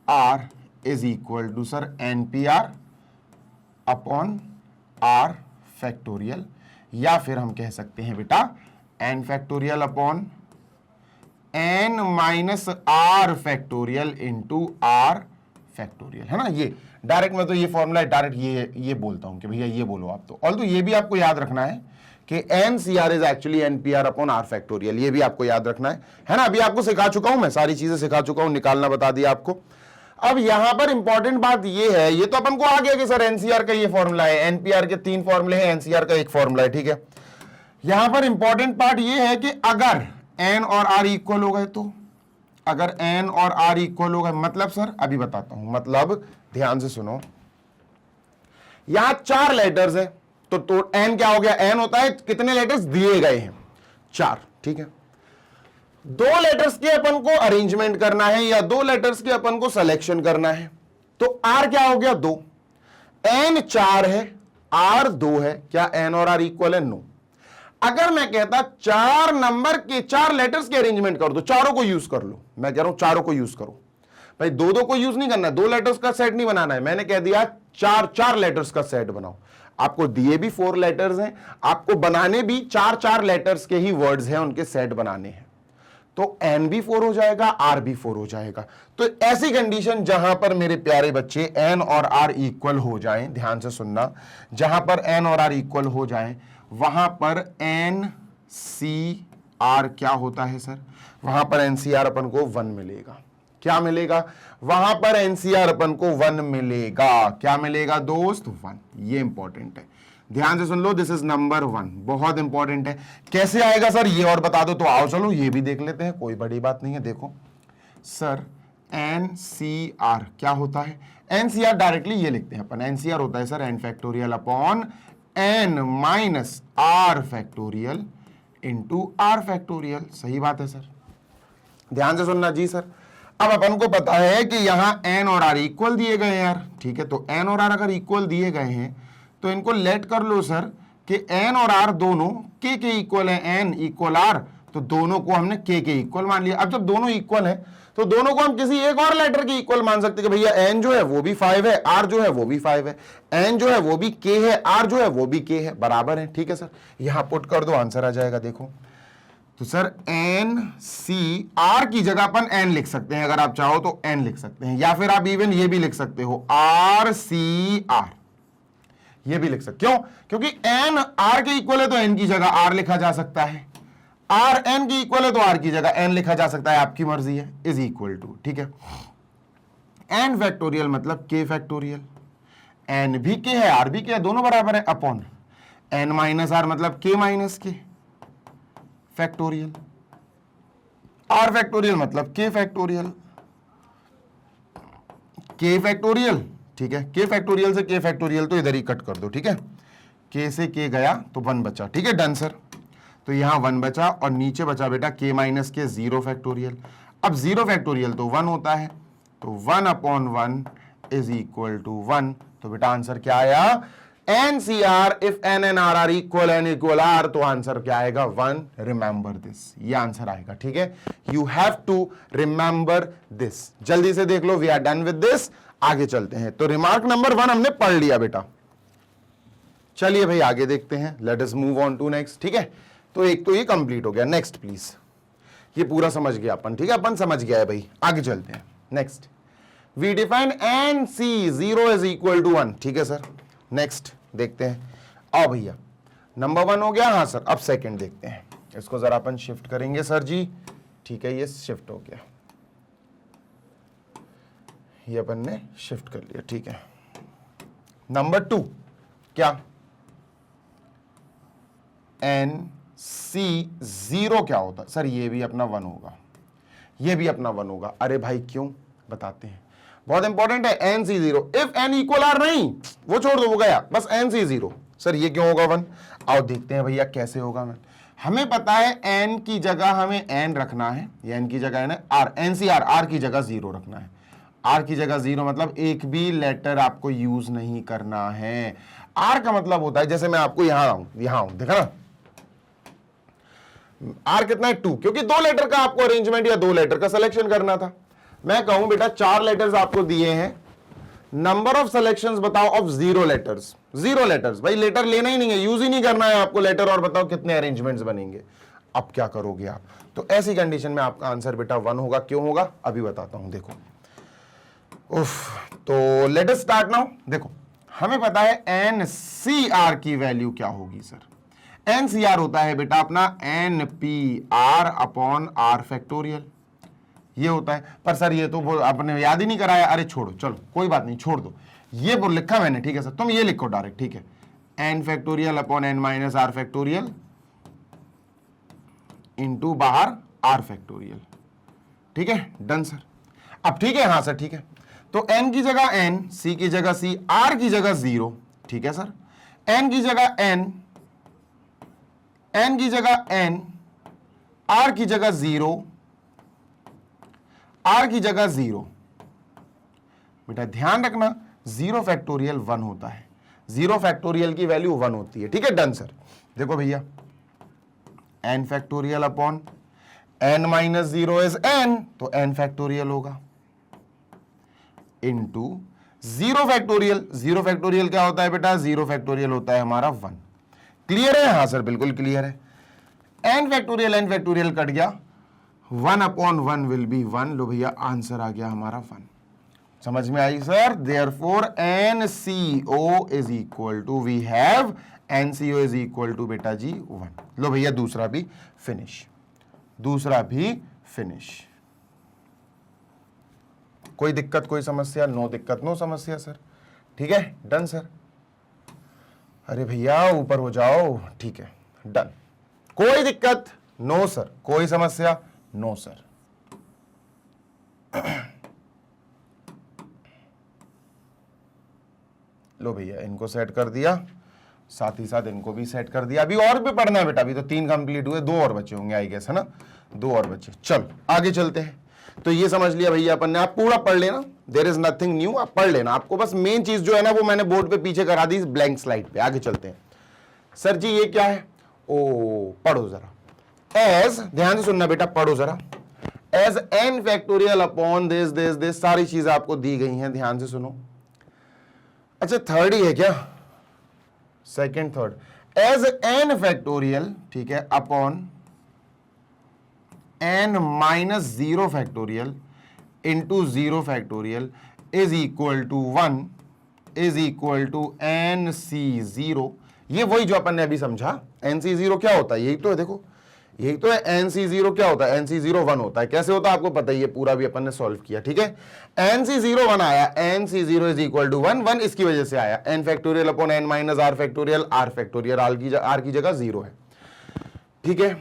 A: R is equal to sir n p r upon r factorial, या फिर हम कह सकते हैं बेटा n factorial upon n minus are factorial into r factorial, है ना। ये डायरेक्ट मैं तो ये फॉर्मूला डायरेक्ट ये बोलता हूं कि भैया ये बोलो आप तो। ऑल्दो ये भी आपको याद रखना है कि n C R is actually n p r upon r factorial, ये भी आपको याद रखना है ना। अभी आपको सिखा चुका हूं मैं, सारी चीजें सिखा चुका हूं, निकालना बता दिया आपको। अब यहां पर इंपॉर्टेंट बात ये है, ये तो अपन को आ गया कि सर एनसीआर का ये फॉर्मूला है, एनपीआर के 3 फॉर्मूले हैं, एनसीआर का एक फॉर्मूला है। ठीक है, यहां पर इंपॉर्टेंट पार्ट ये है कि अगर एन और आर इक्वल हो गए, तो अगर एन और आर इक्वल हो गए मतलब सर अभी बताता हूं, मतलब ध्यान से सुनो, यहां 4 लेटर्स है तो एन क्या हो गया? एन होता है कितने लेटर्स दिए गए हैं, 4। ठीक है, 2 लेटर्स के अपन को अरेंजमेंट करना है या 2 लेटर्स के अपन को सिलेक्शन करना है, तो आर क्या हो गया? 2। एन 4 है, आर 2 है, क्या एन और आर इक्वल है? नो। अगर मैं कहता 4 नंबर के 4 लेटर्स के अरेंजमेंट कर दो, चारों को यूज कर लो, मैं कह रहा हूं चारों को यूज करो भाई, 2-2 को यूज नहीं करना, 2 लेटर्स का सेट नहीं बनाना है, मैंने कह दिया 4 लेटर्स का सेट बनाओ। आपको दिए भी 4 लेटर्स हैं, आपको बनाने भी 4 लेटर्स के ही वर्ड्स हैं, उनके सेट बनाने हैं, तो एन भी 4 हो जाएगा, आर भी 4 हो जाएगा। तो ऐसी कंडीशन जहां पर मेरे प्यारे बच्चे एन और आर इक्वल हो जाएं, ध्यान से सुनना, जहां पर एन और आर इक्वल हो जाएं वहां पर एन सी आर क्या होता है सर? वहां पर एनसीआर अपन को 1 मिलेगा। क्या मिलेगा? वहां पर एनसीआर अपन को 1 मिलेगा। क्या मिलेगा दोस्त? 1। ये इंपॉर्टेंट है, ध्यान से सुन लो, दिस इज नंबर 1, बहुत इंपॉर्टेंट है। कैसे आएगा सर ये और बता दो, तो आओ चलो ये भी देख लेते हैं, कोई बड़ी बात नहीं है। देखो सर एनसीआर क्या होता है? एनसीआर डायरेक्टली ये लिखते हैं अपन, एनसीआर होता है sir n factorial upon n minus are factorial into r factorial. सही बात है सर, ध्यान से सुनना जी सर। अब अपन को पता है कि यहां n और r इक्वल दिए गए हैं यार, ठीक है। तो n और r अगर इक्वल दिए गए हैं तो इनको लेट कर लो सर कि n और r दोनों k के इक्वल है, n इक्वल r, तो दोनों को हमने k के इक्वल मान लिया। अब जब दोनों इक्वल है तो दोनों को हम किसी एक और लेटर के इक्वल मान सकते हैं कि भैया n जो है वो भी 5 है, r जो है वो भी 5 है, n जो है वो भी k है, r जो है वो भी k है, बराबर है, ठीक है सर। यहां पुट कर दो, आंसर आ जाएगा। देखो तो सर n c r की जगह अपन n लिख सकते हैं, अगर आप चाहो तो n लिख सकते हैं, या फिर आप इवन ये भी लिख सकते हो r c r, ये भी लिख सकते। क्यों? क्योंकि n r के इक्वल है तो n की जगह r लिखा जा सकता है, r n की इक्वल है तो r की जगह n लिखा जा सकता है, आपकी मर्जी है, इज इक्वल टू, ठीक है। n फैक्टोरियल मतलब k फैक्टोरियल, n भी k है r भी k है, दोनों बराबर है, अपॉन n माइनस r मतलब k minus k factorial, r factorial मतलब k फैक्टोरियल, k फैक्टोरियल, ठीक है। k फैक्टोरियल से k फैक्टोरियल तो इधर ही कट कर दो, ठीक है। k से k गया तो 1 बचा, ठीक है, डन सर। तो यहां 1 बचा और नीचे बचा बेटा k माइनस के 0 फैक्टोरियल। अब 0 फैक्टोरियल तो 1 होता है, तो 1 अपॉन 1 इज इक्वल टू 1। तो बेटा आंसर क्या आया? NCR if n and r are equal, n equal r, तो आंसर क्या आएगा? 1। रिमेंबर दिस, ये आंसर आएगा, ठीक है। You have to remember this. जल्दी से देख लो, we are done with this, आगे चलते हैं। तो रिमार्क नंबर 1 हमने पढ़ लिया बेटा। चलिए भाई आगे देखते हैं, let us move on to next, ठीक है। तो एक तो ये कंप्लीट हो गया, नेक्स्ट प्लीज। ये पूरा समझ गया अपन, ठीक है, अपन समझ गया है भाई। आगे चलते हैं, next. We define n c 0 is equal to 1, ठीक है सर। नेक्स्ट देखते हैं। आओ भैया, नंबर 1 हो गया, हाँ सर। अब सेकंड देखते हैं, इसको जरा अपन शिफ्ट करेंगे सर जी, ठीक है। ये शिफ्ट हो गया, ये अपन ने शिफ्ट कर लिया, ठीक है। नंबर 2 क्या? एन सी 0 क्या होता है सर? ये भी अपना 1 होगा, ये भी अपना 1 होगा। अरे भाई क्यों, बताते हैं, बहुत इंपॉर्टेंट है। N c 0 if n equal r, नहीं वो छोड़ दो, वो गया, बस एन सी 0। सर ये क्यों होगा 1? आओ देखते हैं भैया कैसे होगा। मैं हमें पता है एन की जगह हमें एन रखना है, ये एन की जगह है ना आर, एन सी आर, आर की जगह 0 रखना है। आर की जगह 0 मतलब एक भी लेटर आपको यूज नहीं करना है। आर का मतलब होता है, जैसे मैं आपको यहां हूं, देखा ना, आर कितना है? 2, क्योंकि 2 लेटर का आपको अरेंजमेंट या 2 लेटर का सिलेक्शन करना था। मैं कहूं बेटा 4 लेटर्स आपको दिए हैं, नंबर ऑफ सिलेक्शंस बताओ ऑफ 0 लेटर्स। 0 लेटर्स, भाई लेटर लेना ही नहीं है, यूज ही नहीं करना है आपको लेटर, और बताओ कितने अरेंजमेंट्स बनेंगे। अब क्या करोगे आप? तो ऐसी कंडीशन में आपका आंसर बेटा 1 होगा। क्यों होगा अभी बताता हूं, देखो। तो लेट अस स्टार्ट नाउ। देखो हमें पता है एन सी आर की वैल्यू क्या होगी सर? एन सी आर होता है बेटा अपना n p r upon r factorial, ये होता है। पर सर ये तो आपने याद ही नहीं कराया। अरे छोड़ो, चलो कोई बात नहीं, छोड़ दो, ये बोल लिखा मैंने, ठीक है सर, तुम ये लिखो डायरेक्ट, ठीक है। N factorial upon n minus are factorial into बाहर आर फैक्टोरियल, ठीक है, डन सर। अब ठीक है, हाँ सर ठीक है। तो एन की जगह एन, सी की जगह सी, आर की जगह 0, ठीक है सर। एन की जगह एन, एन की जगह एन, आर की जगह 0, आर की जगह 0। बेटा ध्यान रखना 0 फैक्टोरियल 1 होता है, 0 फैक्टोरियल की वैल्यू 1 होती है, ठीक है, डन सर। देखो भैया n factorial upon n minus 0 is n, तो n फैक्टोरियल होगा इनटू 0 फैक्टोरियल। 0 फैक्टोरियल क्या होता है बेटा? 0 फैक्टोरियल होता है हमारा 1। क्लियर है? हाँ सर बिल्कुल क्लियर है। n फैक्टोरियल कट गया, 1 अपॉन 1 विल बी 1। लो भैया आंसर आ गया हमारा 1। समझ में आई sir? Therefore NCO is equal to, we have NCO is equal to बेटा जी 1। लो भैया दूसरा भी फिनिश, दूसरा भी फिनिश। कोई दिक्कत, कोई समस्या? नो दिक्कत, नो समस्या सर, ठीक है, डन सर। अरे भैया ऊपर हो जाओ, ठीक है, डन। कोई दिक्कत? No sir. कोई समस्या? No sir. लो भैया इनको सेट कर दिया, साथ ही साथ इनको भी सेट कर दिया। अभी और भी पढ़ना है बेटा, अभी तो 3 कंप्लीट हुए, 2 और बचे होंगे आई गेस, है ना, 2 और बचे। चल आगे चलते हैं। तो ये समझ लिया भैया अपन ने, आप पूरा पढ़ लेना, देयर इज नथिंग न्यू, आप पढ़ लेना। आपको बस मेन चीज जो है ना वो मैंने बोर्ड पे पीछे करा दी ब्लैंक स्लाइड पे। आगे चलते हैं। सर जी ये क्या है? ओ पढ़ो जरा। एज, ध्यान से सुनना बेटा, पढ़ो जरा। As n factorial upon this सारी चीजें आपको दी गई हैं, ध्यान से सुनो। अच्छा थर्ड ही है क्या? Second third. As n factorial, ठीक है, upon n minus zero factorial into zero factorial is equal to 1 is equal to N c zero. ये वही जो अपन ने अभी समझा। एन सी जीरो क्या होता है? यही तो है, देखो यही तो है। एन सी जीरो क्या होता है? एन सी जीरो 1 होता है। कैसे होता है आपको पता ही है, पूरा भी अपन ने सॉल्व किया, ठीक है। एन सी जीरो 1 आया, n c zero is equal to 1 इसकी वजह से आया। N factorial upon n minus are factorial, r factorial r की जगह जीरो है, ठीक है।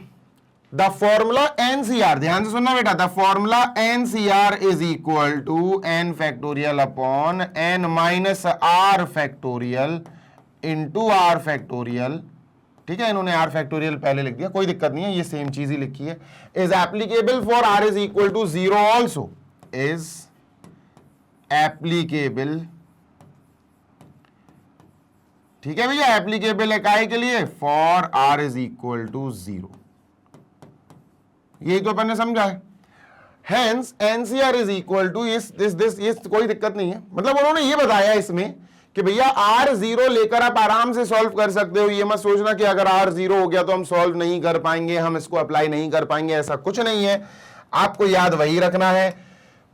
A: द फॉर्मूला एनसीआर, ध्यान से सुनना बेटा, the formula NCR is equal to n factorial upon n minus are factorial into r factorial, ठीक है। इन्होंने आर फैक्टोरियल पहले लिख दिया, कोई दिक्कत नहीं है, ये सेम चीज ही लिखी है। Is applicable for r is equal to zero also, is applicable, ठीक है भैया, एप्लीकेबल है काहे के लिए? For r is equal to zero. यही तो अपन ने समझा है। Hence NCR is equal to this, ये कोई दिक्कत नहीं है। मतलब उन्होंने ये बताया इसमें कि भैया आर जीरो लेकर आप आराम से सॉल्व कर सकते हो। ये मत सोचना कि अगर आर जीरो हो गया तो हम सॉल्व नहीं कर पाएंगे, हम इसको अप्लाई नहीं कर पाएंगे, ऐसा कुछ नहीं है। आपको याद वही रखना है।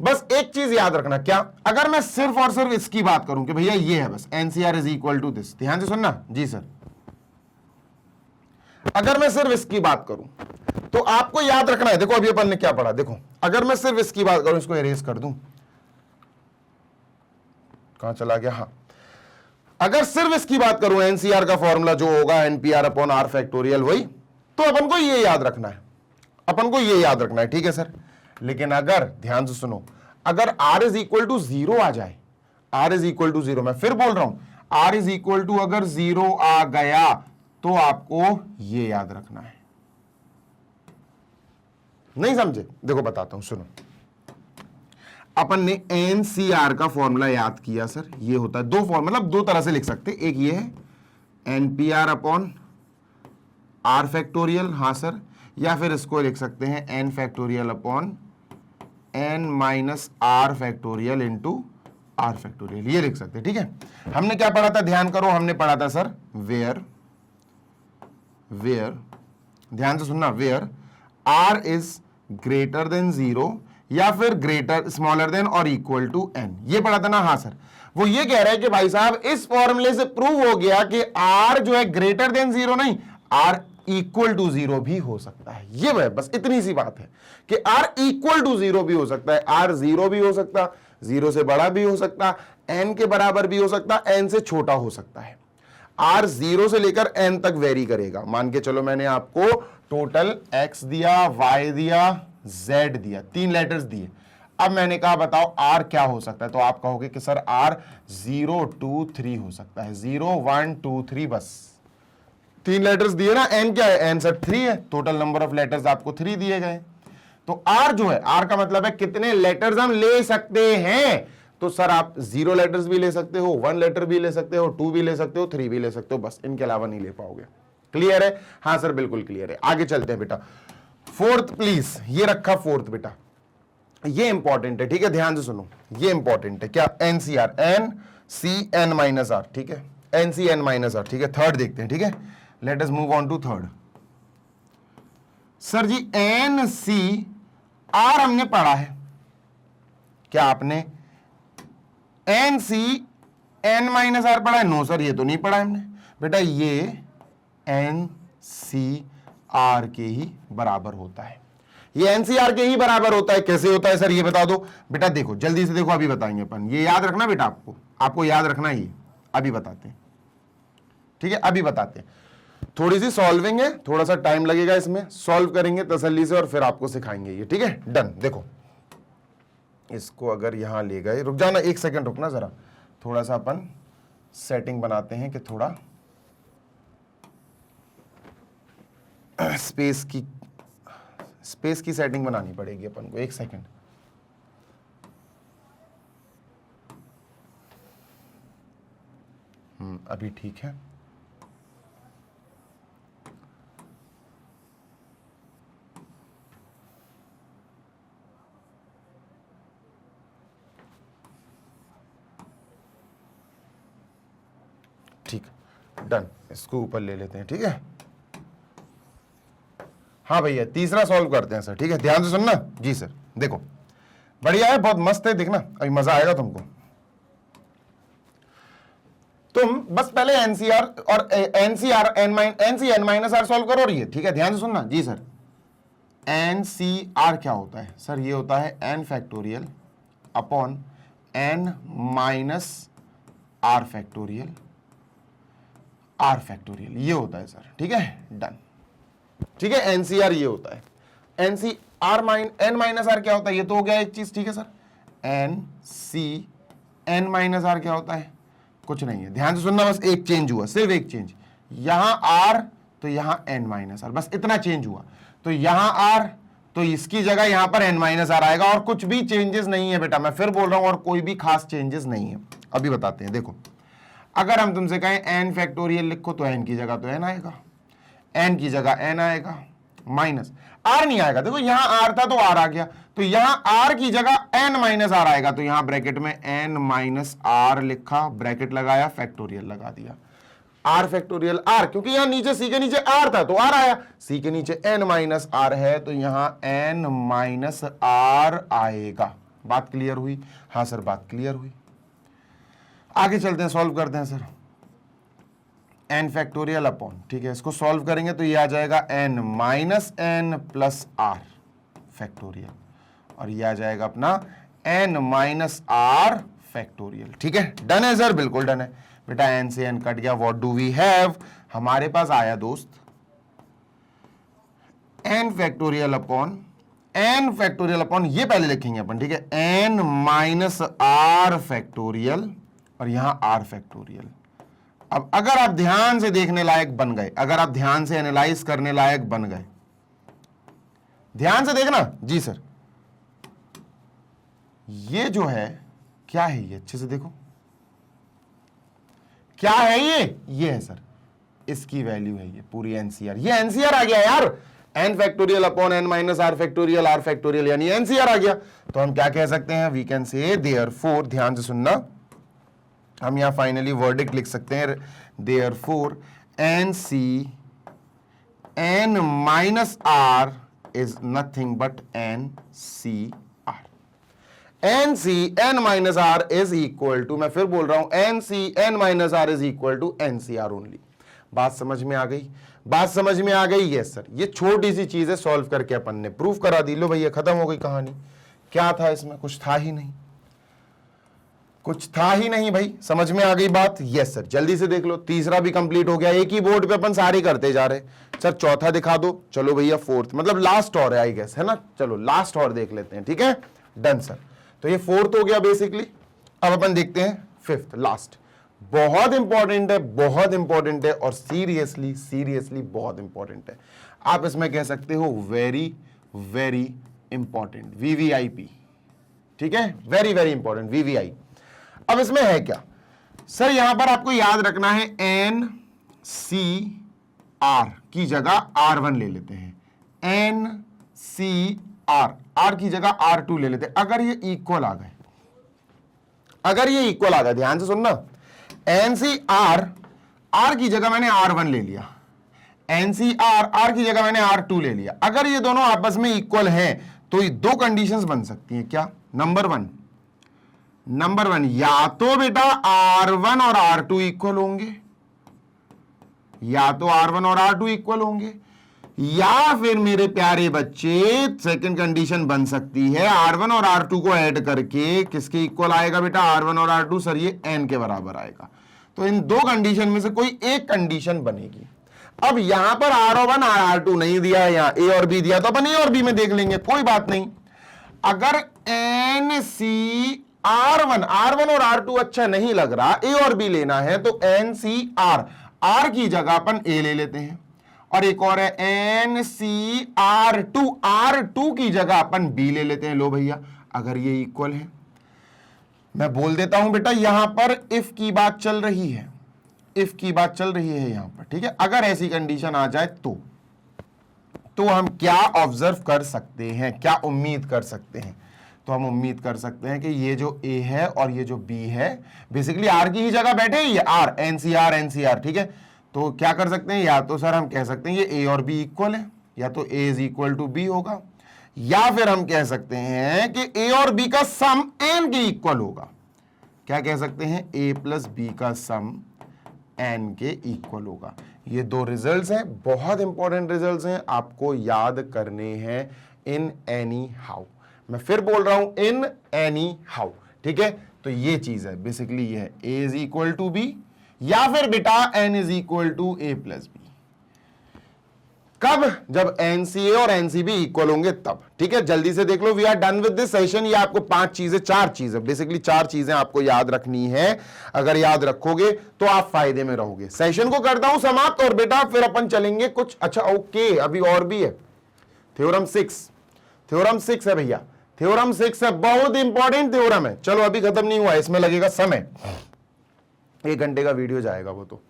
A: बस एक चीज याद रखना, क्या? अगर मैं सिर्फ और सिर्फ इसकी बात करूं कि भैया ये है बस NCR is equal to this, ध्यान से सुनना जी सर। अगर मैं सिर्फ इसकी बात करूं तो आपको याद रखना है, देखो अभी अपन ने क्या पढ़ा, देखो अगर मैं सिर्फ इसकी बात करूं, इसको इरेज कर दूं, कहां चला गया? हाँ, अगर सिर्फ इसकी बात करूं, एनसीआर का फॉर्मूला जो होगा एनपीआर अपॉन आर फैक्टोरियल, वही तो अपन को ये याद रखना है, अपन को ये याद रखना है, ठीक है सर। लेकिन अगर ध्यान से सुनो, अगर R is equal to zero आ जाए, R is equal to zero, मैं फिर बोल रहा हूं, आर इज इक्वल टू अगर जीरो आ गया तो आपको ये याद रखना है। नहीं समझे? देखो बताता हूं, सुनो। अपन ने एनसीआर का फॉर्मूला याद किया सर, ये होता है दो फॉर्मूला, मतलब दो तरह से लिख सकते, एक ये है एनपीआर अपॉन आर फैक्टोरियल, हाँ सर, या फिर इसको लिख सकते हैं n factorial upon n minus are factorial into r factorial, ये लिख सकते हैं, ठीक है। हमने क्या पढ़ा था? ध्यान करो, हमने पढ़ा था सर वेयर, ध्यान से सुनना, where r is greater than zero या फिर ग्रेटर स्मॉलर देन और इक्वल टू एन, ये पढ़ा था ना? हाँ सर। वो ये कह रहा है कि भाई साहब इस फॉर्मूले से प्रूव हो गया कि आर जो है ग्रेटर देन जीरो नहीं, आर इक्वल टू जीरो भी हो सकता है। ये बस इतनी सी बात है कि आर इक्वल टू जीरो भी हो सकता है, आर जीरो भी हो सकता, जीरो से बड़ा भी हो सकता, एन के बराबर भी हो सकता, एन से छोटा हो सकता है। आर जीरो से लेकर एन तक वेरी करेगा। मान के चलो मैंने आपको टोटल एक्स दिया, वाई दिया, जेड दिया, 3 लेटर्स दिए। अब मैंने कहा बताओ आर क्या हो सकता है, तो आप कहोगे कि सर आर 0 2 3 हो सकता है, 0 1 2 3, बस 3 लेटर्स दिए ना। एन क्या है? एन सर 3 है, टोटल नंबर ऑफ लेटर्स आपको 3 दिए गए। तो आर जो है, आर का मतलब है कितने लेटर्स हम ले सकते हैं। तो सर आप 0 लेटर्स भी ले सकते हो, 1 लेटर भी ले सकते हो, 2 भी ले सकते हो, 3 भी ले सकते हो, बस इनके अलावा नहीं ले पाओगे। क्लियर है? हाँ सर बिल्कुल क्लियर है। आगे चलते हैं बेटा। फोर्थ प्लीज, ये रखा फोर्थ बेटा, ये इंपॉर्टेंट है, ठीक है, ध्यान से सुनो, ये इंपॉर्टेंट है। क्या? NCR, n c n minus r, ठीक है, n c n minus r, ठीक है। थर्ड देखते हैं, ठीक है, let us move on to third. Sir ji n C r हमने पढ़ा है, क्या आपने n c n minus r पढ़ा है? नो सर, ये तो नहीं पढ़ा हमने बेटा। ये एन सी आर के ही बराबर होता है, ये एनसीआर के ही बराबर होता है। कैसे होता है सर ये बता दो बेटा। देखो जल्दी से देखो, अभी बताएंगे अपन, ये याद रखना बेटा, आपको याद रखना, ये अभी बताते हैं, ठीक है, अभी बताते हैं। थोड़ी सी सॉल्विंग है, थोड़ा सा टाइम लगेगा इसमें, सॉल्व करेंगे तसल्ली से और फिर आपको सिखाएंगे ये, ठीक है, डन। देखो इसको अगर यहां ले गए, रुक जाना, 1 सेकंड रुकना जरा, थोड़ा सा अपन सेटिंग बनाते हैं कि थोड़ा स्पेस की सेटिंग बनानी पड़ेगी अपन को। 1 सेकंड, अभी ठीक है। ठीक, डन, इसको ऊपर ले लेते हैं, ठीक है। हाँ भैया, तीसरा सॉल्व करते हैं सर, ठीक है, ध्यान से सुनना। जी सर, देखो बढ़िया है, बहुत मस्त है, देखना अभी मजा आएगा तुमको। तुम बस पहले एनसीआर और NCR NC n minus r solve करो, और ये ठीक है, ध्यान से सुनना। जी सर, एनसीआर क्या होता है सर? ये होता है n factorial upon n minus are factorial, r factorial, ये होता है सर, ठीक है, डन। ठीक है, एनसीआर ये होता है। एनसीआर एन माइनस आर क्या होता है? ये तो हो गया एक चीज, ठीक है sir. N c n minus r क्या होता है? कुछ नहीं है, ध्यान से सुनना, बस एक चेंज हुआ, सिर्फ एक चेंज, यहां आर तो यहां एन माइनस आर, बस इतना चेंज हुआ। तो यहां आर तो इसकी जगह यहां पर एन माइनस आर आएगा, और कुछ भी चेंजेस नहीं है बेटा, मैं फिर बोल रहा हूं, और कोई भी खास चेंजेस नहीं है। अभी बताते हैं, देखो अगर हम तुमसे कहें एन फैक्टोरियल लिखो तो एन की जगह तो एन आएगा, एन की जगह एन आएगा, माइनस आर नहीं आएगा। देखो यहां आर था तो आर आ गया, तो यहां आर की जगह एन माइनस आर आएगा, तो यहां ब्रैकेट में एन माइनस आर लिखा, ब्रैकेट लगाया, फैक्टोरियल लगा दिया, आर फैक्टोरियल आर, क्योंकि यहां नीचे सी के नीचे आर था तो आर आया, सी के नीचे एन माइनस आर है तो यहां एन माइनस आर आएगा। बात क्लियर हुई? हाँ सर, बात क्लियर हुई। आगे चलते हैं, सॉल्व करते हैं सर। एन फैक्टोरियल अपॉन, ठीक है, इसको सॉल्व करेंगे तो ये आ जाएगा n minus n plus r factorial, और ये आ जाएगा अपना एन माइनस आर फैक्टोरियल। ठीक है, डन है सर, बिल्कुल डन है बेटा। एन से एन कट गया, व्हाट डू वी हैव? हमारे पास आया दोस्त n factorial upon, n factorial upon, ये पहले लिखेंगे अपन, ठीक है, एन माइनस आर फैक्टोरियल, और यहां आर फैक्टोरियल। अब अगर आप ध्यान से देखने लायक बन गए, अगर आप ध्यान से एनालाइज करने लायक बन गए, ध्यान से देखना। जी सर, ये जो है क्या है? ये अच्छे से देखो, क्या है ये है सर, इसकी वैल्यू है ये पूरी एनसीआर। ये एनसीआर आ गया यार, n factorial upon n minus are factorial यानी एनसीआर आ गया। तो हम क्या कह सकते हैं? वी कैन से देयरफॉर, ध्यान से सुनना, हम यहां फाइनली वर्डिक्ट लिख सकते हैं, therefore n c n minus r is nothing but n C r. N c n minus r is equal to, मैं फिर बोल रहा हूं, n c n minus r is equal to N C r only. बात समझ में आ गई? बात समझ में आ गई? यस सर, ये छोटी सी चीज है, सॉल्व करके अपन ने प्रूफ करा दी। लो भैया, खत्म हो गई कहानी। क्या था इसमें? कुछ था ही नहीं, कुछ था ही नहीं भाई, समझ में आ गई बात? यस सर, जल्दी से देख लो, तीसरा भी कंप्लीट हो गया। एक ही बोर्ड पे अपन सारे करते जा रहे। सर चौथा दिखा दो। चलो भैया, फोर्थ, मतलब लास्ट और है आई गेस, है ना? चलो लास्ट और देख लेते हैं, ठीक है, डन सर। तो ये फोर्थ हो गया बेसिकली। अब अपन देखते हैं फिफ्थ, लास्ट। बहुत इंपॉर्टेंट है, बहुत इंपॉर्टेंट है, और सीरियसली सीरियसली बहुत इंपॉर्टेंट है। आप इसमें कह सकते हो वेरी वेरी इंपॉर्टेंट, वीवीआईपी, ठीक है, वेरी वेरी इंपॉर्टेंट, वीवीआई। अब इसमें है क्या सर? यहां पर आपको याद रखना है, एन सी आर की जगह R1 ले लेते हैं, एन सी आर, आर की जगह R2 ले लेते हैं। अगर ये इक्वल आ गए, अगर ये इक्वल आ गए, ध्यान से सुनना, एन सी आर, आर की जगह मैंने R1 ले लिया, एन सी आर, आर की जगह मैंने R2 ले लिया। अगर ये दोनों आपस में इक्वल हैं तो ये दो कंडीशंस बन सकती हैं। क्या? नंबर वन, या तो बेटा R1 और R2 इक्वल होंगे, या तो R1 और R2 इक्वल होंगे, या फिर मेरे प्यारे बच्चे सेकंड कंडीशन बन सकती है, R1 और R2 को ऐड करके किसके इक्वल आएगा बेटा? R1 और R2, सर ये n के बराबर आएगा। तो इन दो कंडीशन में से कोई एक कंडीशन बनेगी। अब यहां पर R1 और R2 नहीं दिया है, यहां A और B दिया, तो अपन A और B में देख लेंगे, कोई बात नहीं। अगर NC R1 और R2 अच्छा नहीं लग रहा, A और B लेना है, तो NCR, R की जगह अपन A ले लेते हैं, और एक और है NCR2, R2 की जगह अपन B ले लेते हैं। लो भैया, अगर ये इक्वल है, मैं बोल देता हूं बेटा, यहां पर इफ की बात चल रही है, इफ की बात चल रही है यहां पर, ठीक है। अगर ऐसी कंडीशन आ जाए तो हम क्या ऑब्जर्व कर सकते हैं, क्या उम्मीद कर सकते हैं? तो हम उम्मीद कर सकते हैं कि ये जो ए है और ये जो बी है बेसिकली आर की ही जगह बैठे, ये आर, एनसीआर, ठीक है। तो क्या कर सकते हैं, या तो सर हम कह सकते हैं ये ए और बी इक्वल है, या तो ए इज इक्वल टू बी होगा, या फिर हम कह सकते हैं कि ए और बी का सम एन के इक्वल होगा। क्या कह सकते हैं, ए प्लस बी का सम एन के इक्वल होगा। ये दो रिजल्ट्स हैं, बहुत इंपॉर्टेंट रिजल्ट्स हैं, आपको याद करने हैं इन एनी हाउ। मैं फिर बोल रहा हूं, इन एनी हाउ, ठीक है। तो ये चीज है बेसिकली, ये है a is equal to b, या फिर बेटा n is equal to a plus b. कब? जब एनसीए और एनसीबी इक्वल होंगे तब, ठीक है। जल्दी से देख लो, we are done with this session. ये आपको चार चीजें बेसिकली, चार चीजें आपको याद रखनी है। अगर याद रखोगे तो आप फायदे में रहोगे। सेशन को करता हूं समाप्त और बेटा फिर अपन चलेंगे कुछ, अच्छा ओके, अभी और भी है थ्योरम 6 है भैया, थ्योरम 6 है, बहुत इंपॉर्टेंट थ्योरम है। चलो अभी खत्म नहीं हुआ, इसमें लगेगा समय, 1 घंटे का वीडियो जाएगा वो। तो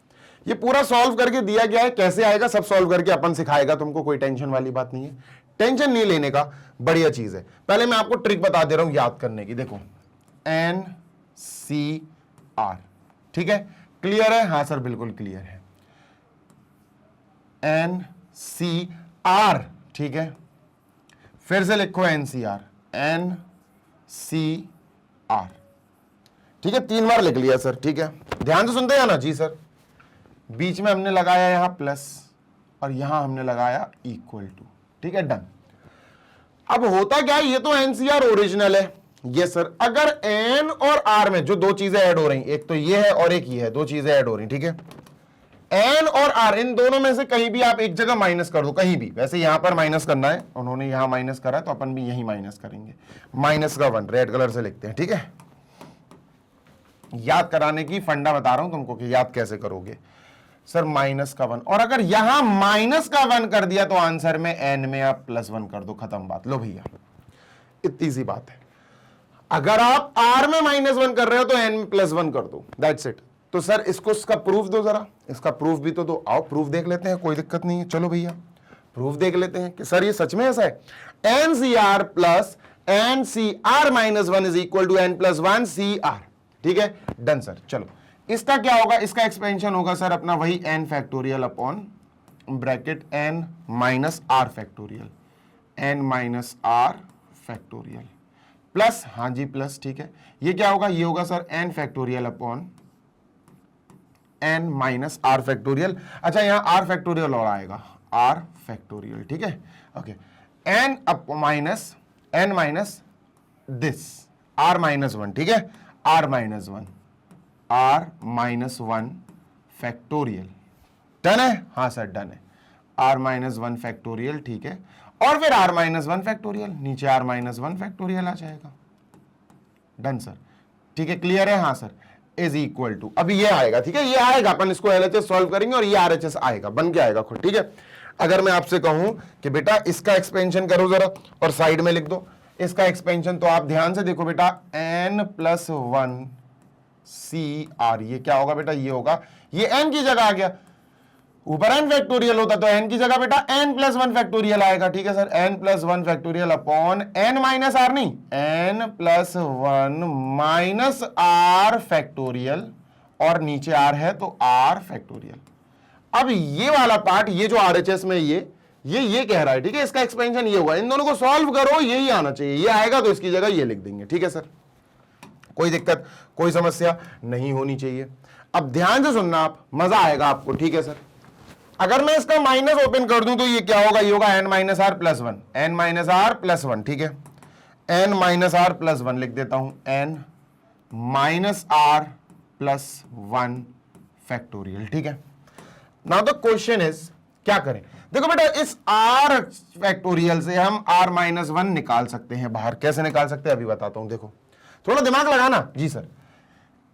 A: ये पूरा सॉल्व करके दिया गया है, कैसे आएगा सब सॉल्व करके अपन सिखाएगा तुमको, कोई टेंशन वाली बात नहीं है, टेंशन नहीं लेने का, बढ़िया चीज है। पहले मैं आपको ट्रिक बता दे रहा हूं याद करने की, देखो एन सी आर, ठीक है, क्लियर है? हाँ सर बिल्कुल क्लियर है, एन सी आर, ठीक है। फिर से लिखो एन सी आर, एन सी आर, ठीक है, 3 बार लिख लिया सर, ठीक है। ध्यान से सुनते हैं ना जी सर। बीच में हमने लगाया यहां प्लस और यहां हमने लगाया इक्वल टू, ठीक है, डन। अब होता क्या है, ये तो एनसीआर ओरिजिनल है, ये सर। अगर एन और आर में जो दो चीजें ऐड हो रही, एक तो ये है और एक ये है, दो चीजें ऐड हो रही, ठीक है। एन और आर, इन दोनों में से कहीं भी आप एक जगह माइनस कर दो, कहीं भी। वैसे यहां पर माइनस करना है, उन्होंने यहां माइनस करा है तो अपन भी यही माइनस करेंगे। माइनस का 1 रेड कलर से लिखते हैं, ठीक है। याद कराने की फंडा बता रहा हूं तुमको कि याद कैसे करोगे सर। माइनस का 1, और अगर यहां माइनस का 1 कर दिया तो आंसर में एन में आप +1 कर दो, खत्म बात। लो भैया, इतनी सी बात है। अगर आप आर में -1 कर रहे हो तो एन में +1 कर दो, दैट्स इट। तो सर इसको, इसका प्रूफ दो जरा, इसका प्रूफ भी तो दो। आओ प्रूफ देख लेते हैं, कोई दिक्कत नहीं है। चलो भैया प्रूफ देख लेते हैं कि सर ये सच में ऐसा है। N C r plus n C r -1 is equal to n +1 c r, ठीक है, डन सर। चलो इसका क्या होगा, इसका एक्सपेंशन होगा सर अपना वही n factorial upon bracket n minus are factorial, n minus are factorial plus, हाँ जी प्लस, ठीक है। ये क्या होगा, ये होगा sir n factorial upon n minus are factorial. अच्छा यहाँ आर फैक्टोरियल और आएगा, आर फैक्टोरियल, ठीक है, okay. n up minus n minus this r -1, ठीक है, r -1, r -1 फैक्टोरियल, डन है? हाँ सर डन है, r -1 फैक्टोरियल, ठीक है। और फिर r -1 फैक्टोरियल, नीचे r -1 फैक्टोरियल आ जाएगा, डन सर, ठीक है, क्लियर है? हाँ सर, इज इक्वल टू, अभी ये आएगा, ठीक है, ये आएगा, अपन इसको LHS सॉल्व करेंगे और ये RHS आएगा, बन के आएगा खुद, ठीक है। अगर मैं आपसे कहूं कि बेटा इसका एक्सपेंशन करो जरा और साइड में लिख दो इसका एक्सपेंशन, तो आप ध्यान से देखो बेटा, n+1 CR, ये क्या होगा बेटा, ये होगा, ये n की जगह आ गया, ऊपर n फैक्टोरियल होता तो n की जगह बेटा n+1 फैक्टोरियल आएगा, ठीक है sir, n+1 factorial upon n minus r, नहीं n+1 माइनस आर फैक्टोरियल, और नीचे r है तो r फैक्टोरियल। अब ये वाला पार्ट, ये जो RHS में ये कह रहा है, ठीक है, इसका एक्सपेंशन ये हुआ, इन दोनों को सॉल्व करो, यही आना चाहिए, ये आएगा तो इसकी जगह ये लिख देंगे, ठीक है सर। कोई दिक्कत, कोई समस्या नहीं होनी चाहिए। अब ध्यान से सुनना आप, मजा आएगा आपको, ठीक है सर। अगर मैं इसका माइनस ओपन कर दूं तो ये क्या होगा, ये होगा n - r + 1, n - r + 1, ठीक है, n - r + 1 लिख देता हूं, n - r + 1 फैक्टोरियल, ठीक है। नाउ द क्वेश्चन इज, क्या करें? देखो बेटा, इस r फैक्टोरियल से हम r - 1 निकाल सकते हैं बाहर। कैसे निकाल सकते हैं अभी बताता हूं, देखो थोड़ा दिमाग लगाना जी सर।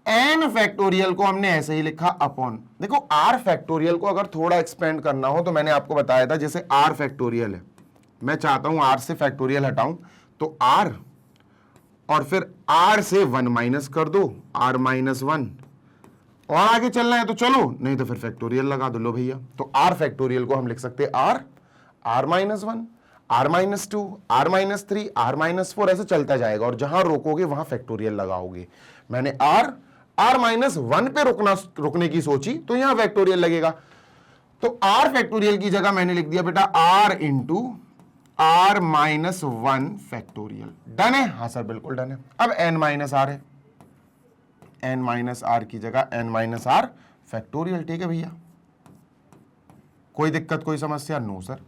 A: n फैक्टोरियल को हमने ऐसे ही लिखा अपॉन, देखो r फैक्टोरियल को अगर थोड़ा एक्सपेंड करना हो तो मैंने आपको बताया था, जैसे r फैक्टोरियल है, मैं चाहता हूं r से फैक्टोरियल हटाऊं, तो r और फिर r से 1 माइनस कर दो, r - 1 और आगे चलना है तो चलो, नहीं तो फिर फैक्टोरियल लगा दो। लो भैया, तो आर फैक्टोरियल को हम लिख सकते हैं r minus 1, r minus 2, r minus 3, r minus 4, ऐसे चलता जाएगा और जहां रोकोगे वहां फैक्टोरियल लगाओगे। मैंने आर माइनस 1 पे रुकने की सोची तो यहां फैक्टोरियल लगेगा। तो आर फैक्टोरियल की जगह मैंने लिख दिया बेटा r into r minus 1 factorial. Done है? हाँ सर बिल्कुल डन है। अब एन माइनस आर है, एन माइनस आर की जगह एन माइनस आर फैक्टोरियल। ठीक है भैया, कोई दिक्कत कोई समस्या? नो सर,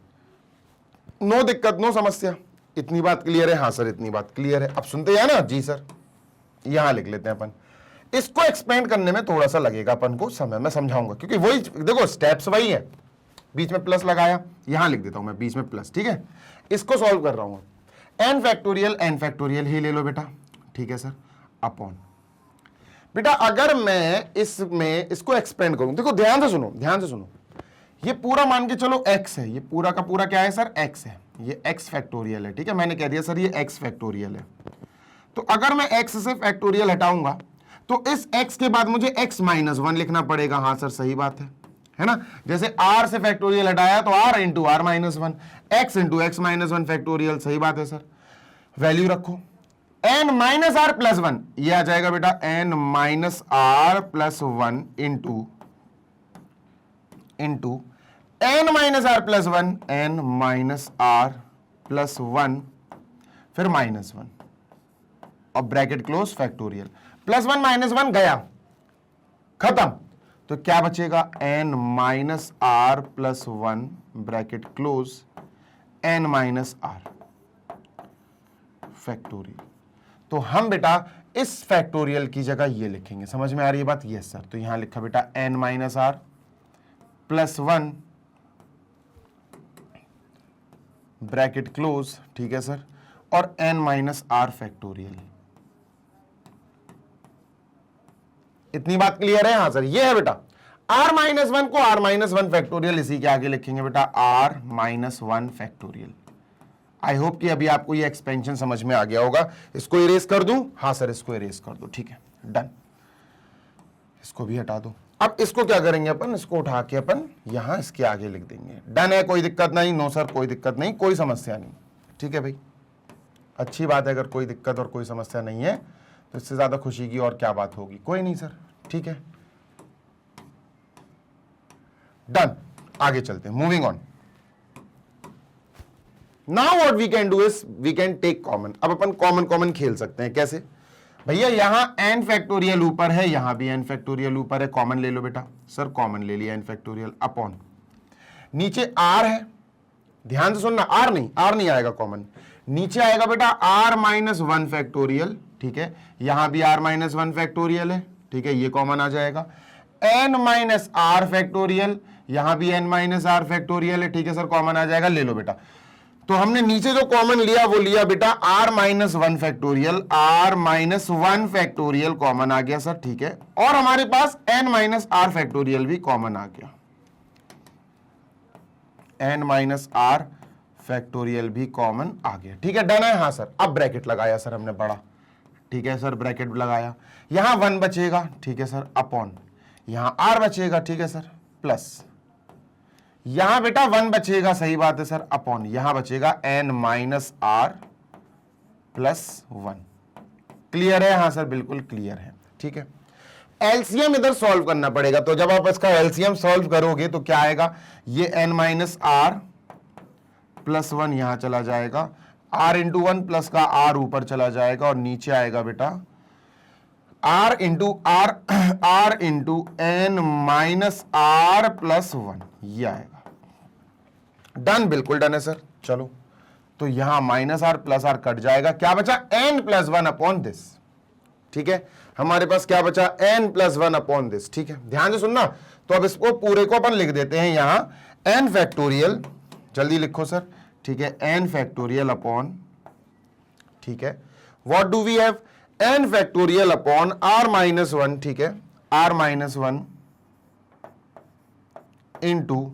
A: नो दिक्कत नो समस्या। इतनी बात क्लियर है? हाँ सर इतनी बात क्लियर है। अब सुनते हैं ना? जी सर। यहां लिख लेते हैं अपन। इसको एक्सपेंड करने में थोड़ा सा लगेगा अपन को समय, मैं समझाऊंगा, क्योंकि वही देखो स्टेप्स वही है। बीच में प्लस लगाया, यहां लिख देता हूं मैं बीच में प्लस। ठीक है, इसको सॉल्व कर रहा हूं। एन फैक्टोरियल ही ले लो बेटा। ठीक है सर, अपॉन बेटा अगर मैं इसमें इसको एक्सपेंड करूं, देखो ध्यान से सुनो, ध्यान से सुनो। ये पूरा मान के चलो x है, ये पूरा का पूरा क्या है सर? x है। ये x फैक्टोरियल है। ठीक है, मैंने कह दिया सर ये x फैक्टोरियल है। तो अगर मैं x से फैक्टोरियल हटाऊंगा तो इस x के बाद मुझे x माइनस 1 लिखना पड़ेगा। हाँ सर सही बात है ना? जैसे r से फैक्टोरियल हटाया तो r into r minus 1, x into x minus 1 factorial. सही बात है सर। वैल्यू रखो n माइनस आर प्लस 1, ये आ जाएगा बेटा n minus are plus 1 into n minus are plus 1, n minus are plus 1 फिर माइनस 1 और bracket close factorial. Plus 1 minus 1 गया, खत्म। तो क्या बचेगा? n minus are plus 1 bracket close n minus are factorial. तो हम बेटा इस फैक्टोरियल की जगह ये लिखेंगे। समझ में आ रही है बात? Yes sir. तो यहां लिखा बेटा n minus are plus 1 bracket close. ठीक है सर, और n माइनस आर फैक्टोरियल। इतनी बात क्लियर है? हाँ सर, ये है बेटा r माइनस 1 को r माइनस 1 फैक्टोरियल इसी के आगे लिखेंगे बेटा r minus 1 factorial. I hope कि अभी आपको ये एक्सपेंशन समझ में आ गया होगा। इसको इरेज कर दूं? हाँ सर इसको इरेज कर दो। ठीक है, डन। इसको भी हटा दो। अब इसको क्या करेंगे अपन? इसको उठा के अपन यहां इसके आगे लिख देंगे। डन है? कोई दिक्कत नहीं? नो सर कोई दिक्कत नहीं, कोई समस्या नहीं। ठीक है भाई, अच्छी बात है। अगर कोई दिक्कत और कोई समस्या नहीं है तो इससे ज्यादा खुशी की और क्या बात होगी? कोई नहीं सर। ठीक है, डन। आगे चलते हैं, moving on. Now what we can do is we can take common. अब अपन कॉमन खेल सकते हैं। कैसे भैया? यहां n फैक्टोरियल ऊपर है, यहां भी n फैक्टोरियल ऊपर है, कॉमन ले लो बेटा। सर कॉमन ले लिया n फैक्टोरियल, अपॉन नीचे r है। ध्यान से सुनना, r नहीं आएगा कॉमन, नीचे आएगा बेटा r माइनस 1 फैक्टोरियल। ठीक है, यहां भी r माइनस 1 फैक्टोरियल है। ठीक है, ये कॉमन आ जाएगा। n माइनस आर फैक्टोरियल, यहां भी n माइनस आर फैक्टोरियल है। ठीक है सर, कॉमन आ जाएगा, ले लो बेटा। तो हमने नीचे जो कॉमन लिया वो लिया बेटा r minus 1 factorial, r minus 1 factorial common आ गया सर। ठीक है, और हमारे पास n माइनस आर फैक्टोरियल भी कॉमन आ गया, n माइनस आर फैक्टोरियल भी कॉमन आ गया। ठीक है, डन है? हाँ सर। अब ब्रैकेट लगाया सर हमने बड़ा। ठीक है सर, ब्रैकेट लगाया, यहां 1 बचेगा। ठीक है सर, अपॉन यहां r बचेगा। ठीक है सर, प्लस यहां बेटा 1 बचेगा। सही बात है सर, अपॉन यहां बचेगा n minus are plus 1। Clear है? हाँ सर बिल्कुल क्लियर है। ठीक है, एलसीएम इधर सॉल्व करना पड़ेगा। तो जब आप इसका एलसीएम सॉल्व करोगे तो क्या आएगा? ये n माइनस आर प्लस 1 यहां चला जाएगा, r इंटू 1 प्लस का r ऊपर चला जाएगा, और नीचे आएगा बेटा r into n minus are plus 1, ये आएगा। डन, बिल्कुल डन है सर। चलो, तो यहां minus are plus are cut जाएगा, क्या बचा? n plus 1 upon this. ठीक है, हमारे पास क्या बचा? n plus 1 upon this. ठीक है, ध्यान से सुनना। तो अब इसको पूरे को अपन लिख देते हैं यहां n फैक्टोरियल, जल्दी लिखो सर। ठीक है, n फैक्टोरियल अपॉन, ठीक है, what do we have? n factorial upon r minus 1। ठीक है, r minus 1 into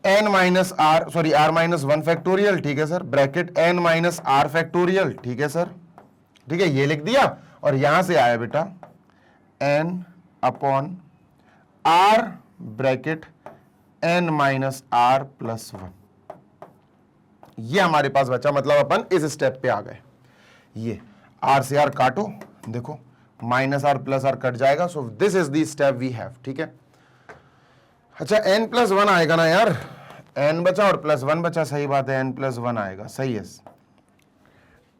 A: n minus r, sorry r minus 1 factorial. ठीक है sir, bracket n minus are factorial. ठीक है सर, ठीक है, ये लिख दिया, और यहां से आया बेटा n upon r bracket n minus are plus 1। ये हमारे पास बचा, मतलब अपन इस स्टेप पे आ गए। ये आर से आर काटो, देखो minus are plus are cut जाएगा। So this is the step we have, ठीक है। अच्छा n प्लस 1 आएगा ना यार, n बचा और प्लस 1 बचा, सही बात है, n प्लस 1 आएगा, सही है।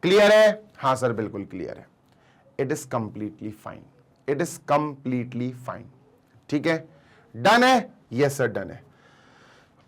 A: क्लियर है? हाँ सर बिल्कुल क्लियर है। It is completely fine, it is completely fine, ठीक है। डन है? यस सर डन है।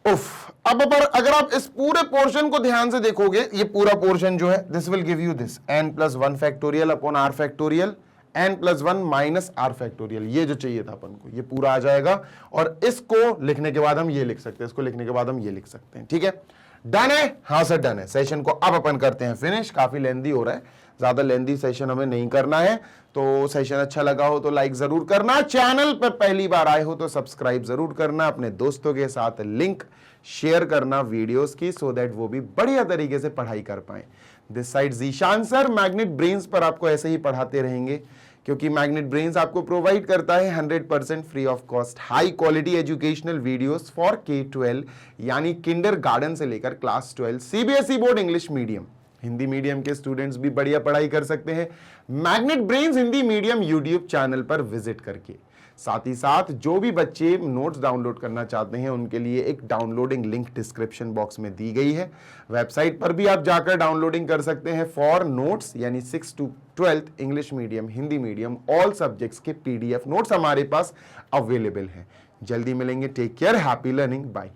A: उफ, अब अगर आप इस पूरे पोर्शन को ध्यान से देखोगे, ये पूरा पोर्शन जो है, this will give you this n plus 1 factorial upon r factorial n plus 1 minus r factorial, ये जो चाहिए था अपन को, ये पूरा आ जाएगा। और इसको लिखने के बाद हम ये लिख सकते हैं, इसको लिखने के बाद हम ये लिख सकते हैं, ठीक है। डन है? हाँ सर डन है। सेशन को अब अपन करते हैं फिनिश, काफी लेंदी हो रहा है, ज्यादा लेंदी सेशन हमें नहीं करना है। तो सेशन अच्छा लगा हो तो लाइक जरूर करना, चैनल पर पहली बार आए हो तो सब्सक्राइब जरूर करना, अपने दोस्तों के साथ लिंक शेयर करना वीडियोस की, सो दैट वो भी बढ़िया तरीके से पढ़ाई कर पाए। This side Zeeshan sir, magnet brains पर आपको ऐसे ही पढ़ाते रहेंगे, क्योंकि मैग्नेट ब्रेन्स आपको प्रोवाइड करता है 100% free of cost high quality educational videos for K-12, यानी किंडर गार्डन से लेकर class 12, CBSE board English medium, Hindi medium के स्टूडेंट्स भी बढ़िया पढ़ाई कर सकते हैं magnet brains Hindi medium YouTube channel पर विजिट करके। साथ ही साथ जो भी बच्चे नोट्स डाउनलोड करना चाहते हैं उनके लिए एक डाउनलोडिंग लिंक डिस्क्रिप्शन बॉक्स में दी गई है। वेबसाइट पर भी आप जाकर डाउनलोडिंग कर सकते हैं फॉर नोट्स, यानी 6 to 12 English medium, Hindi medium, all subjects के PDF नोट्स हमारे पास अवेलेबल हैं। जल्दी मिलेंगे, take care, happy learning, bye.